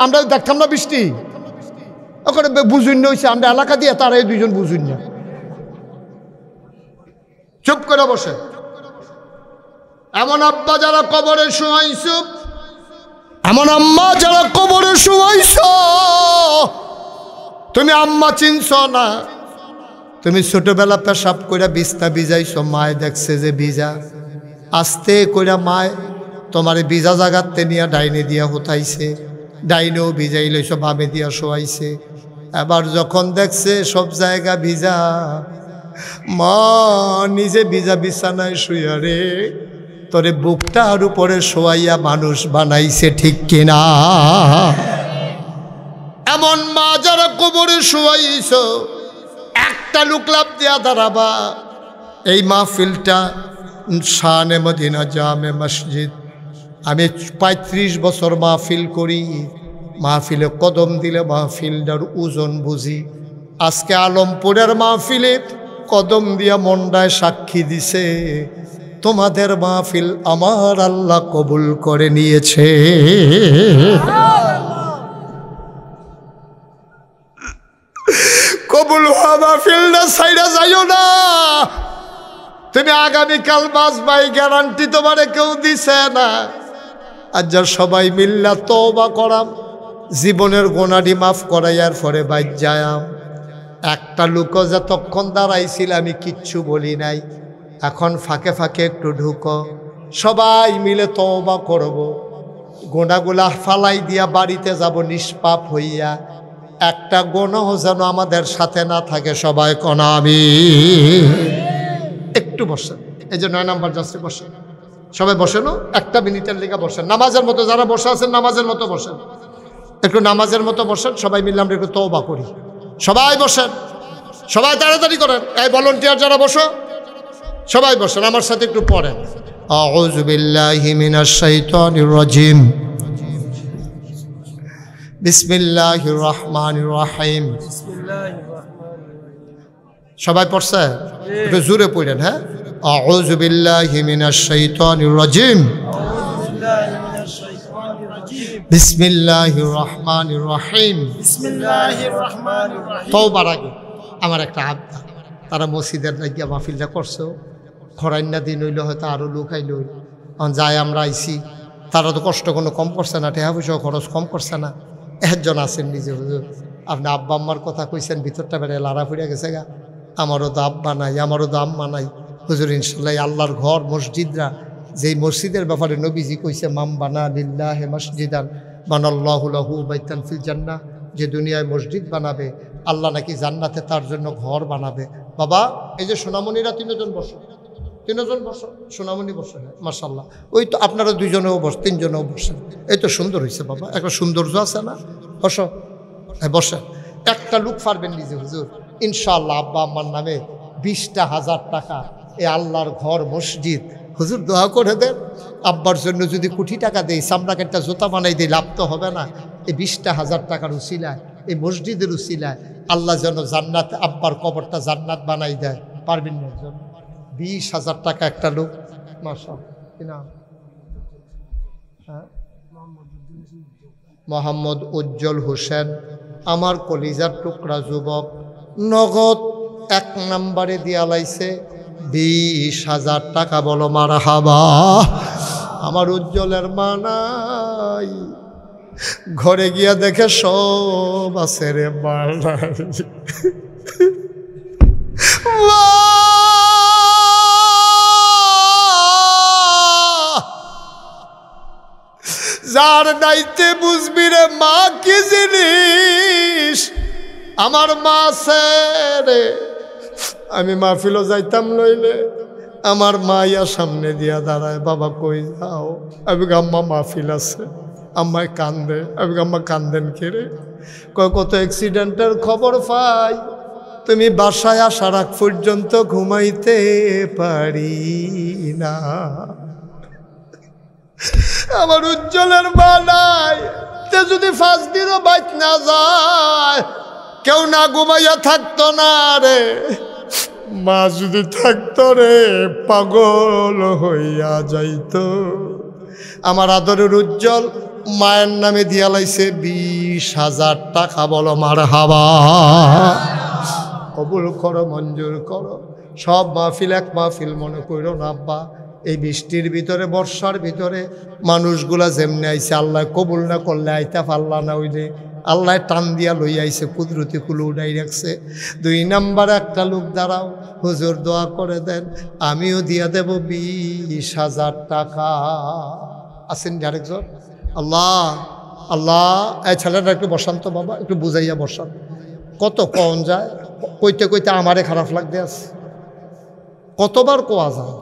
আমরা দেখতাম না বৃষ্টি? ওখানে বুঝুন হয়েছে আমরা এলাকা দিয়ে, তারা এই দুইজন বুঝুন না, চুপ করে বসে। এমন আব্বা যারা কবরে শুয়াইছ, এমন আম্মা যারা কবরে শুয়াইছ, তুমি আম্মা চিনছ না। তুমি ছোটবেলা পেশাব কইরা বিছনা ভিজাইছ, মায় দেখছে যে ভিজা, আস্তে কইরা মায় তোমার ভিজা জাগাতে নিয়ে ডাইনে দিয়া হতাইছে, ডাইনেও ভিজাই লইছ, বামে দিয়া শোয়াইছে। এবার যখন দেখছে সব জায়গা ভিজা, মা নিজে ভিজা বিছানায় শুইয়া রে তোরে বুকটার উপরে শোয়াইয়া মানুষ বানাইছে, ঠিক কিনা? এমন মা যারা কবরে শোয়াইছ, একটা লোক লাভ দিয়া দাঁড়াবা। এই মাহফিলটা শানে মদিনা জামে মসজিদ, আমি 35 বছর মাহফিল করি। মাহফিলে কদম দিলে মাহফিলটার ওজন বুঝি। আজকে আলমপুরের মাহফিলে কদম দিয়া মন্ডায় সাক্ষী দিছে, তোমাদের মাহফিল আমার আল্লাহ কবুল করে নিয়েছে। কবুল হওয়া মাহফিলটা ছাইড়া যাইও না। তুমি আগামীকাল বাঁচবাই, গ্যারান্টি তোমারে কেউ দিছে না। আর যার সবাই মিল্লা তওবা করাম, জীবনের গোনাডি মাফ করাইয়ার পরে বাইর যায়াম। একটা লোকও যতক্ষণ দাঁড়াইছিল আমি কিচ্ছু বলি নাই। এখন ফাঁকে ফাঁকে একটু ঢুকো, সবাই মিলে তওবা করব, গোনাগুলা ফালাই দিয়া বাড়িতে যাব নিষ্পাপ হইয়া। একটা গোনাহ যেন আমাদের সাথে না থাকে। সবাই কোন আমিন। একটু বসেন, এই যে 9 নম্বর জাস্টে বসেন, সবাই বসেন, একটা মিনিটের লেগে বসেন। নামাজের মতো যারা বসে আছেন নামাজের মতো বসেন, একটু নামাজের মতো বসেন। সবাই মিললে আমরা একটু তওবা করি। সবাই বসেন, সবাই তাড়াতাড়ি করেন। এই ভলান্টিয়ার যারা বসো সবাই বসেন, আমার সাথে একটু পড়েন। আউযু বিল্লাহি মিনাশ শাইতানির রাজিম, বিসমিল্লাহির রহমানির রহিম। সবাই পড়ছে? একটু জোরে পড়েন। হ্যাঁ, আউযু বিল্লাহি মিনাশ শাইতানির রাজিম, বিসমিল্লাহির রহমানির রহিম। তওবার আগে আমার একটা আবদার, তারা মসজিদের লাগিয়া মাহফিলটা করছো, খরাইন্না দিন হইলে হয়তো আরও লোক আইল, যায় আমরা আইসি, তারা তো কষ্ট কোনো কম করছে না, টাকা পয়সা খরচ কম করছে না। একজন আছেন নিজে, হুজুর আপনি আব্বা আম্মার কথা কইছেন, ভিতরটা বেড়ে লাড়া ফুড়িয়া গেছে গা, আমারও তো আব্বা নাই, আমারও তো আম্মা নাই। হুজুর ইনশাল্লাহ আল্লাহর ঘর মসজিদরা, যেই মসজিদের ব্যাপারে নবীজি কইছে মাম বানা লিল্লাহি মসজিদান বানাল্লাহু লাহু বাইতান ফিল জান্নাহ, যে দুনিয়ায় মসজিদ বানাবে আল্লাহ নাকি জান্নাতে তার জন্য ঘর বানাবে। বাবা এই যে সোনামণিরা 3 জন বসো, 3 জন বসো, সোনামণি বসো। হ্যাঁ মাশাল্লাহ, ওই তো আপনারা 2 জনেও বস, 3 জনেও বসেন। এই তো সুন্দর হয়েছে বাবা, একটা সৌন্দর্য আছে না? বসো, হ্যাঁ বসেন। একটা লোক পারবেন নিজে, হুজুর ইনশাআল্লাহ আব্বা আম্মার নামে 20,000 টাকা এ আল্লাহর ঘর মসজিদ, হুজুর দোয়া করে দেন। আব্বার জন্য যদি কোটি টাকা দেই, সামরাকে একটা জুতা বানাই দিই, লাভ তো হবে না? এই 20,000 টাকার উসিলায়, এই মসজিদের উসিলায় আল্লাহ যেন জান্নাত, আব্বার কবরটা জান্নাত বানাই দেয়। পারবেন না? 20,000 টাকা একটা লোক। মাশাআল্লাহ, কি নাম? হ্যাঁ, মোহাম্মদ উজ্জ্বল হোসেন, আমার কলিজার টুকরা যুবক, নগদ 1 নম্বরে দিয়া লাইছে 20,000 টাকা। বলো মারহাবা। আমার উজ্জ্বলের মা নাই, ঘরে গিয়া দেখে সব আছে রে, মা নাই। যার নাইতে বুঝবি রে মা কি জিনিস। আমার মা আছে রে, আমি মাহফিলও যাইতাম নইলে আমার মা ইয়া সামনে দিয়া দাঁড়ায়, বাবা কই যাও? আমি আম্মা মাহফিল আছে। আম্মায় কান্দে। আমি আম্মা কান্দেন কে রে? কয় কত অ্যাক্সিডেন্টের খবর পাই, তুমি বাসায় আসার আগ পর্যন্ত ঘুমাইতে পারি না। আমার উজ্জ্বলের মা নাই, তে যদি 5 দিনও বাইত না যায় কেউ না ঘুমাইয়া থাকতো না রে। মা যদি থাকতো রে পাগল হইয়া যাইতো। আমার আদরের উজ্জ্বল মায়ের নামে দিয়া লাইছে 20,000 টাকা। বলো মারহাবা। কবুল করো, মঞ্জুর করো। সব মাহফিল এক মাহফিল মনে করো না আব্বা। এই বৃষ্টির ভিতরে, বর্ষার ভিতরে মানুষগুলা যেমনি আইছে, আল্লাহ কবুল না করলে আইতা পারলা না, ওইলে আল্লাহ টান দিয়া লই আইছে, কুদরতি কুলু উঠাই রাখছে। 2 নাম্বারে একটা লোক দাঁড়াও, হুজুর দোয়া করে দেন, আমিও দিয়া দেব 20,000 টাকা। আসেন আরেকজন। আল্লাহ আল্লাহ, এই ছেলেটা একটু বসান্ত বাবা, একটু বুঝাইয়া বসান। কত কন যায়, কইতে কইতে আমারে খারাপ লাগতে আছে। কতবার কোয়া যায়।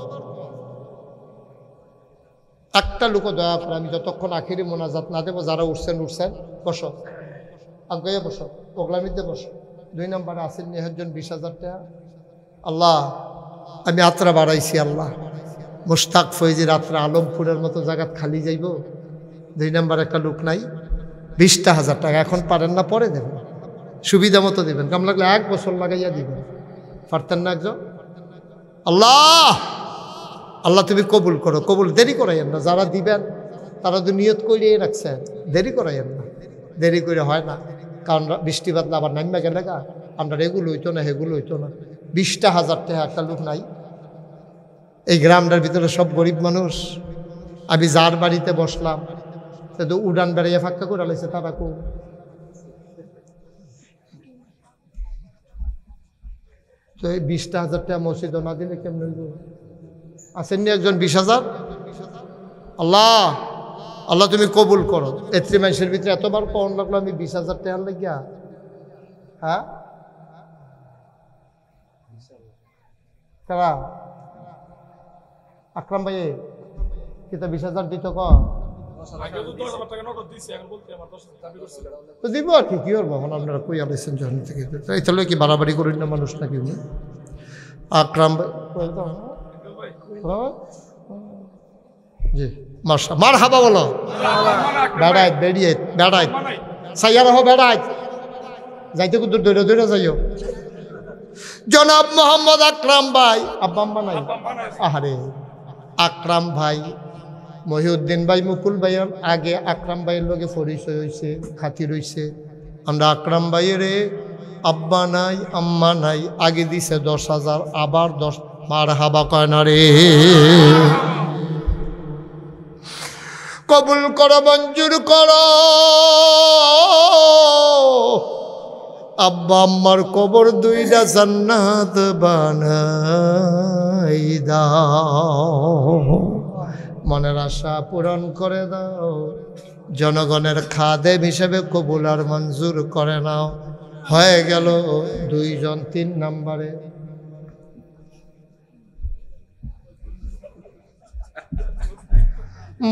একটা লোক দয়া করে, আমি যতক্ষণ আখিরি মোনাজাত না দেবো, যারা উঠছেন উঠছেন, বসো আগে বসো, ওগলামিতে বসো। 2 নম্বরে আসেন নিহজন 20,000 টাকা। আল্লাহ আমি আত্রা বাড়াইছি, আল্লাহ মুশতাক ফৈজির আত্রা আলমপুরের মতো জায়গা খালি যাইব। 2 নম্বর একটা লোক নাই, 20,000 টাকা। এখন পারেন না পরে দেবেন, সুবিধা মতো দেবেন, কাম লাগলে 1 বছর লাগাইয়া দিবেন। পারতেন না একজন? আল্লাহ আল্লাহ তুমি কবুল করো, কবুল। দেরি করাইয়েন না, যারা দিবেন তারা তো নিয়ত করিয়ে রাখছেন, দেরি করাইয়েন না। দেরি করে হয় না, কারণ বৃষ্টি বাদলা আবার নামবে গেলে গা, আমরা এগুলো হইতো না, এগুলো হইতো না। 20,000 টাকা একটা লোক নাই। এই গ্রামটার ভিতরে সব গরিব মানুষ। আমি যার বাড়িতে বসলাম সে তো উড়ান বেড়াইয়া ফাঁকা করে লাইছে, তারা কো তো এই 20,000 টাকা মসজিদ না দিলে কেমন হইব? আসেননি একজন 20,000? আল্লাহ আল্লাহ তুমি কবুল করো। এত্রি মানুষের ভিতরে এতবার কম লাগলো আমি 20,000 টাকা লাগিয়া। হ্যাঁ কারা? আকরাম ভাই কিতা 20,000 দিত ক তো দিব আর কি করবো এখন? আপনারা কই আলাইছেন যখন থেকে, এই তাহলে কি বাড়াবাড়ি করেন না মানুষ নাকি? আকরাম ভাই জি মাশা মারহাবা বলো। বেড়ায় বেরিয়ে বেড়ায় সাইয়া রহ, বেড়ায় যাইতে কুদুর দৌড়ে দৌড়ে যাইও। জনাব মোহাম্মদ আকরাম ভাই, আব্বা আম্মা নাই? আহারে আকরাম ভাই, মহিউদ্দিন ভাই, মুকুল ভাইয়ের আগে আকরাম ভাইয়ের লগে পরিচয় হয়েছে, খাতির হয়েছে। আমরা আকরাম ভাইয়ের আব্বা নাই আম্মা নাই, আগে দিছে 10,000, আবার 10। মারহাবা কয় না রে? কবুল করো, মঞ্জুর করো। আব্বা আম্মার কবর 2টা জান্নাত বানাই দাও, মনের আশা পূরণ করে দাও, জনগণের খাদেম হিসেবে কবুল আর মঞ্জুর করে নাও। হয়ে গেল 2 জন। 3 নম্বরে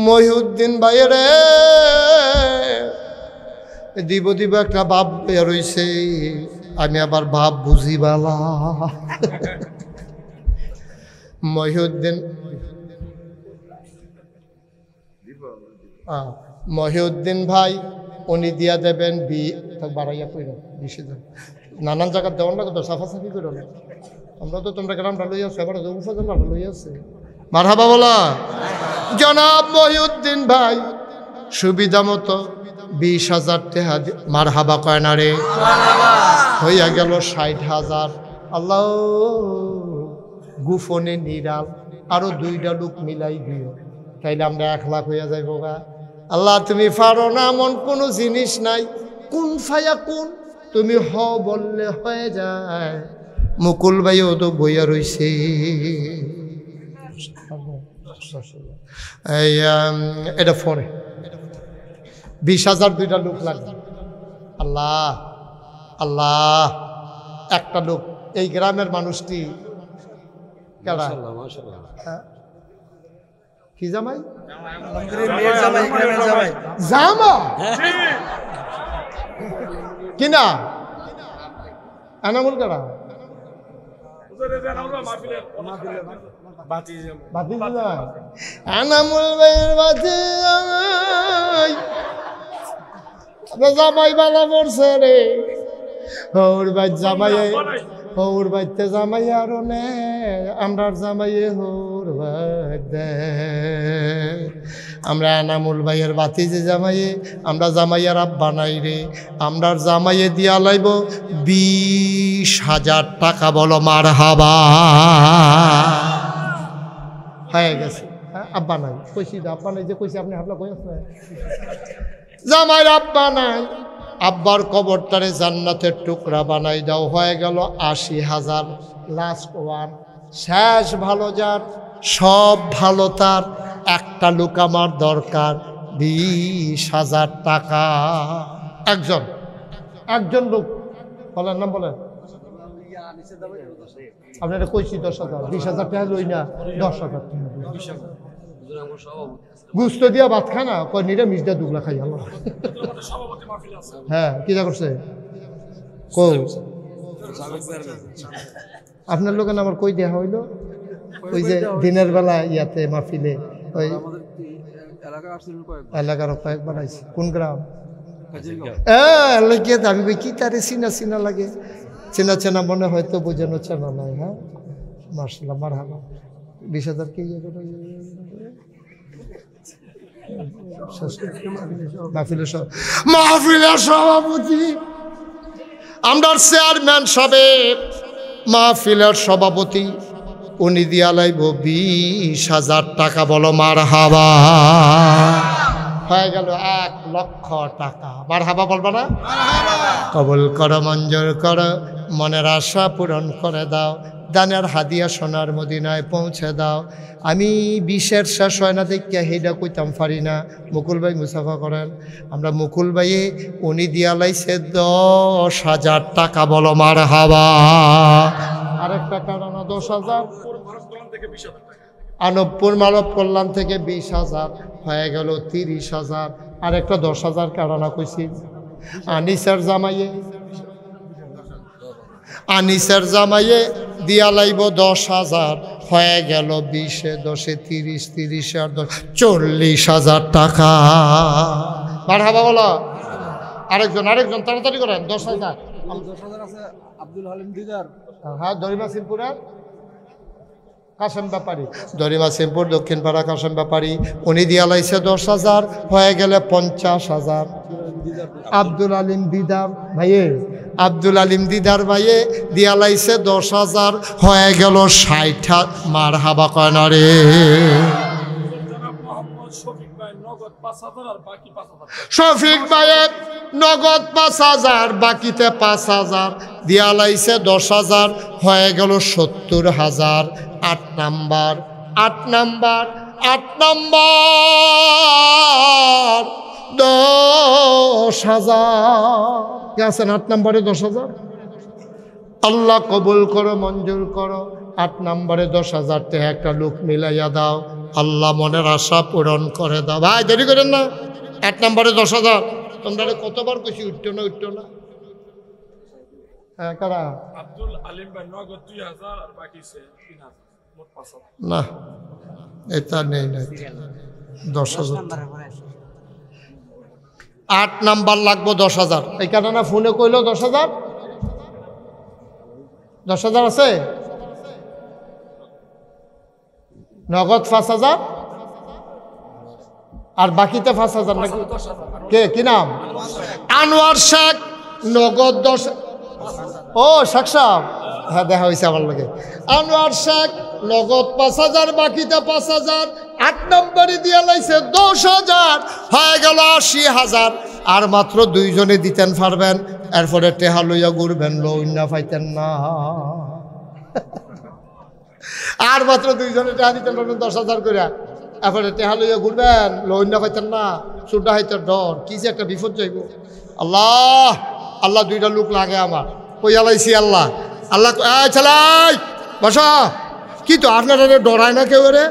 মহিউদ্দিন ভাইয়ের দিব দিব একটা ভাব বের হইছে, আমি আবার ভাব বুঝি বালা। মহিউদ্দিন ভাই উনি দিয়া দেবেন বাড়াইয়া কইর 20,000। নানান জায়গার দেওয়ার লাগে তো, সাফাসাফি করো না। আমরা তো তোমরা গ্রামটা লই আসছো, এবার উপজেলাটা লই আসছে। মারহাবা বলা। জনাব মহিউদ্দিন ভাই সুবিধা মতো 20,000 টাকা। মারহাবা কয় না রে? হইয়া গেল 60,000। আল্লাহ গুফনে নিরাল আরো 2টা লোক মিলাই দিও, তাইলে আমরা 1 লাখ হইয়া যাইব গা। আল্লাহ তুমি পারো না এমন কোনো জিনিস নাই। কোন ফায়া কোন, তুমি হ বললে হয়ে যায়। মুকুল ভাইও তো বইয়া রইছে। এটা পরে 20,000 দুইটা লোক লাগবে। আল্লাহ আল্লাহ, একটা লোক এই গ্রামের মানুষটি কারা? হ্যাঁ? কি জামাই? জামা কিনা এনামুল কারা? এনামুল ভাইয়ের বাতি জামাই বালা পড়ছে রে। হৌর ভাই জামাইয়ে, হৌর বাইতে জামাই আরো নে, আমরার জামাইয়ে হৌর ভাই দে। আমরা এনামুল ভাইয়ের বাতি যে জামাইয়ে, আমরা জামাইয়ার আব্বা নাই রে। আমরার জামাইয়ে দিয়া লাইব 20,000 টাকা। বলো মারহাবা। হয়ে গেছে। আব্বা নাই কইছি, আব্বা নাই যে কইছি আপনি হাবলা কই আছে জামাইয়ের আব্বা নাই। আব্বার কবরটারে জান্নাতের টুকরা বানাই দাও। হয়ে গেল 80,000। লাস্ট ওয়ান, শেষ ভালো যার, সব ভালো তার, একটা লোক আমার দরকার, 20,000 টাকা। একজন একজন লোক বলেন নাম বলেন। আপনারা কইছি 10,000, 20,000 টাকা লই না, 10,000 টাকা গুস্ত দিয়া ভাত খানা কয় নিরামিষ দিয়া দুগলা খাই। আল্লাহ হ্যাঁ কি যা করছে আপনার লোকের আমার কই দেয়া হইল? ওই যে দিনের বেলা ইয়াতে মাহফিলে ওই এলাকার কয়েকবার আইছি। কোন গ্রাম? আমি কই কি তারে চিনা চিনা লাগে। চেনা চেনা মনে হয়তো বোঝানো চেনা নাই। হ্যাঁ মার্শাল্লাহ মারহাবা। 20,000 কি মাহফিলের সভাপতি আমরা চেয়ারম্যান সাহেব, মাহফিলের সভাপতি উনি দিয়া লাইব 20,000 টাকা। বলো মারহাবা। হয়ে গেল 1,00,000 টাকা। মারহাবা বলবা না? কবুল করো, মঞ্জুর করো, মনের আশা পূরণ করে দাও, দানের হাদিয়া সোনার মদিনায় পৌঁছে দাও। আমি 20-এর শেষ হয় না দেখে হেডা কইতাম পারি না। মুকুল ভাই মুসাফা করেন। আমরা মুকুল ভাইয়ে উনি দিয়া লাইছে 10,000 টাকা। বলো মারহাবা। আরেকটা কারণ 10,000 আনবপুর মানব কল্যাণ থেকে 20,000 হয়ে গেল 30,000। আরেকটা 10,000 কারণা কইছি আনিসের জামাইয়ে, আনিসের জামাইয়ে দিয়া লাইব 10,000 হয়ে গেল 20-এ 10-এ 30, 30 আর 10 40,000 টাকা। মারহাবা বলো। আরেকজন আরেকজন তাড়াতাড়ি করেন। 10,000 আছে আব্দুল হালিম দিদার। হ্যাঁ দরিমা সিমপুরের কাশেম ব্যাপারী, দরিমা সিমপুর দক্ষিণ পাড়া কাশেম ব্যাপারী উনি দিয়া লাইছে 10,000 হয়ে গেলে 50,000। আব্দুল আলিম দিদার ভাইয়ে, আব্দুল আলিম দিদার ভাইয়ে দিয়া লাইছে 10,000 হয়ে গেল 60। মারহাবা কয় না রে। শফিক ভাইয়ে নগদ 5,000 বাকিতে 5,000 দিয়া লাইছে 10,000 হয়ে গেল 70,000। 8 নাম্বার 8 নাম্বার 8 নাম্বার 10,000 কে আছেন? 8 নাম্বারে 10,000। আল্লাহ কবুল করো, মঞ্জুর করো। 8 নাম্বারে 10,000 তে একটা লোক মিলাইয়া দাও। আল্লাহ মনের আশা পূরণ করে দাও। ভাই দেরি করেন না। 8 নাম্বারে 10,000। তোমরা কতবার কইছি উঠতো না উঠতো না। হ্যাঁ কারা? আব্দুল আলিম ভাই নগদ 2,000 আর বাকি 3,000 মোট 5,000 না এটা নেই নাই 10,000। 8 নাম্বার লাগবো 10,000। এই কারণে ফোনে কইলো 10,000। 10,000 আছে নগদ 5,000 আর বাকিতে 5,000 নাকি? কে কি নাম? আনোয়ার শেখ নগদ 10। ও শেখ সাহেব হ্যাঁ দেখা হয়েছে আমার লাগে। আনোয়ার শেখ নগদ 5,000 বাকিতে 5,000। 8 নম্বরে দিয়ে লাইছে 10,000 হয়ে গেল 80,000। আর মাত্র 2 জনে দিতেন পারবেন। এরপরে টেহা লইয়া ঘুরবেন, লইনা পাইতেন না। আর মাত্র 2 জনে টেহা দিতেন পারবেন 10,000 করে। এরপরে টেহা লইয়া ঘুরবেন লইন না পাইতেন না সুডা হাইতের ডর কি যে একটা বিপদ যাইব আল্লাহ আল্লাহ দুইটা লোক লাগে আমার কইয়া লাইছি আল্লাহ আল্লাহ চালাই বসা কি তো আপনারা ডরায় না কেউ রে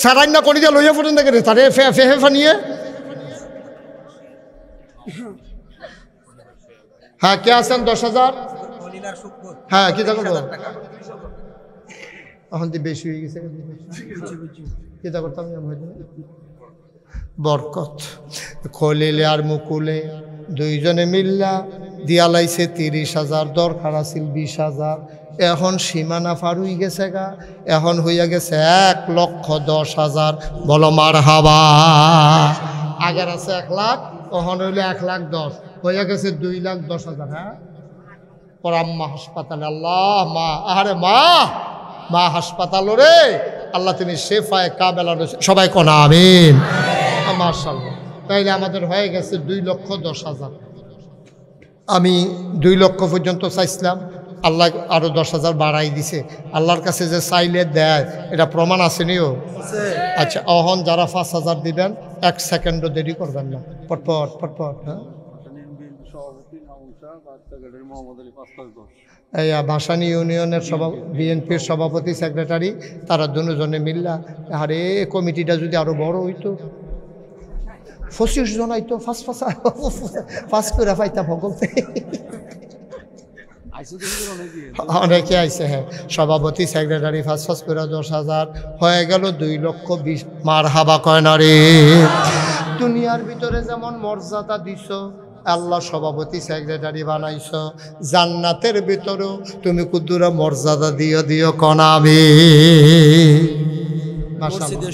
সারাই না করি দিয়ে লইয়া পড়েন দেখে তারে ফেহে ফানিয়ে হ্যাঁ কে আছেন 10,000 হ্যাঁ কি থাকবো এখন তো বেশি হয়ে গেছে কি তা করতাম বরকত খলিলে আর মুকুলে দুইজনে মিল্লা দিয়া লাইছে 30,000 দরকার আছিল 20,000 এখন সীমানা পার হয়ে গেছে গা এখন হইয়া গেছে 1,10,000 বলো মারহাবা আগের আছে 1 লাখ তখন হইলে 1,10,000 হইয়া গেছে 2,10,000 হ্যাঁ পর আম্মা হাসপাতালে আল্লাহ মা আরে মা হাসপাতাল রে আল্লাহ তুমি শেফায়ে কামেলা সবাই কোন আমিন মাশাআল্লাহ তাইলে আমাদের হয়ে গেছে 2,10,000 আমি 2 লক্ষ পর্যন্ত চাইছিলাম আল্লাহ আরো 10,000 বাড়াই দিছে আল্লাহর কাছে যে চাইলে দেয় এটা প্রমাণ আছে নিও আচ্ছা অহন যারা 5,000 দিবেন 1 সেকেন্ডও দেরি করবেন না পটপট হ্যাঁ এই ভাসানী ইউনিয়নের বিএনপির সভাপতি সেক্রেটারি তারা দুজনে মিল্লা আরে কমিটিটা যদি আরো বড় হইতো 25 জন আইতো ফার্স্ট করে পাইতা ভগলতে অনেকে আইসে হ্যাঁ সভাপতি সেক্রেটারি ফার্স্ট করে 10,000 হয়ে গেল 2,20,000 মারহাবা কয় না রে দুনিয়ার ভিতরে যেমন মর্যাদা দিছ আল্লাহ সভাপতি সেক্রেটারি বানাইছ জান্নাতের ভিতরেও তুমি কুদুরা মর্যাদা দিও কনাবে মসজিদের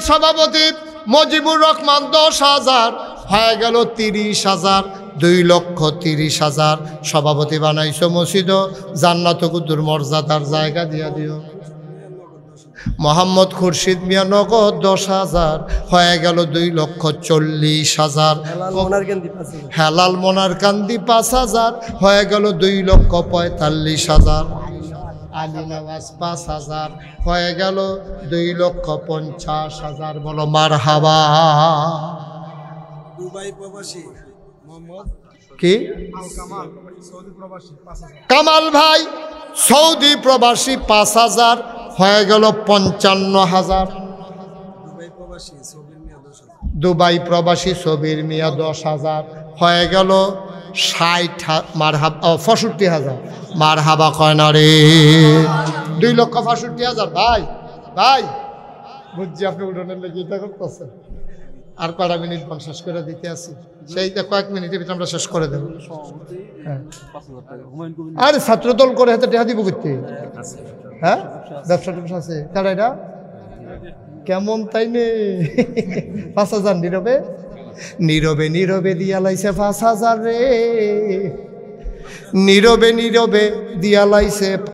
সভাপতি মজিবুর রহমান 10,000 হয়ে গেল 30,000 2,30,000 সভাপতি বানাইছ মসজিদ জান্নাত কুদুর মর্যাদার জায়গা দিয়া দিও মোহাম্মদ খুরশিদ মিয়া নগদ 10,000 হয়ে গেল 2,40,000 হেলাল মোনার কান্দি 5,000 হয়ে গেল 2,45,000 আলী নওয়াজ 5,000 হয়ে গেল 2,50,000 বলো মারহাবা দুবাই প্রবাসী মোহাম্মদ কি কামাল ভাই সৌদি প্রবাসী 5,000 হয়ে গেল 55,000 দুবাই প্রবাসী সবির মিয়া 10,000 হয়ে গেল 65,000 মারহাবা কয় না রে 2,65,000 ভাই বুঝছি আপনি উঠোনের লেগে এটা করতেছেন আর কয়টা মিনিট শেষ করে দিতে আসি সেইটা কয়েক মিনিটের ভিতরে আমরা শেষ করে দেবো আরে ছাত্রদল করে হাতে টেহা দিব করতে হ্যাঁ ব্যবসা টুবসা আছে তারা এটা কেমন তাই নে 5,000 নীরবে দিয়া লাইছে 5,000 রে নীরবে দিয়া লাইছে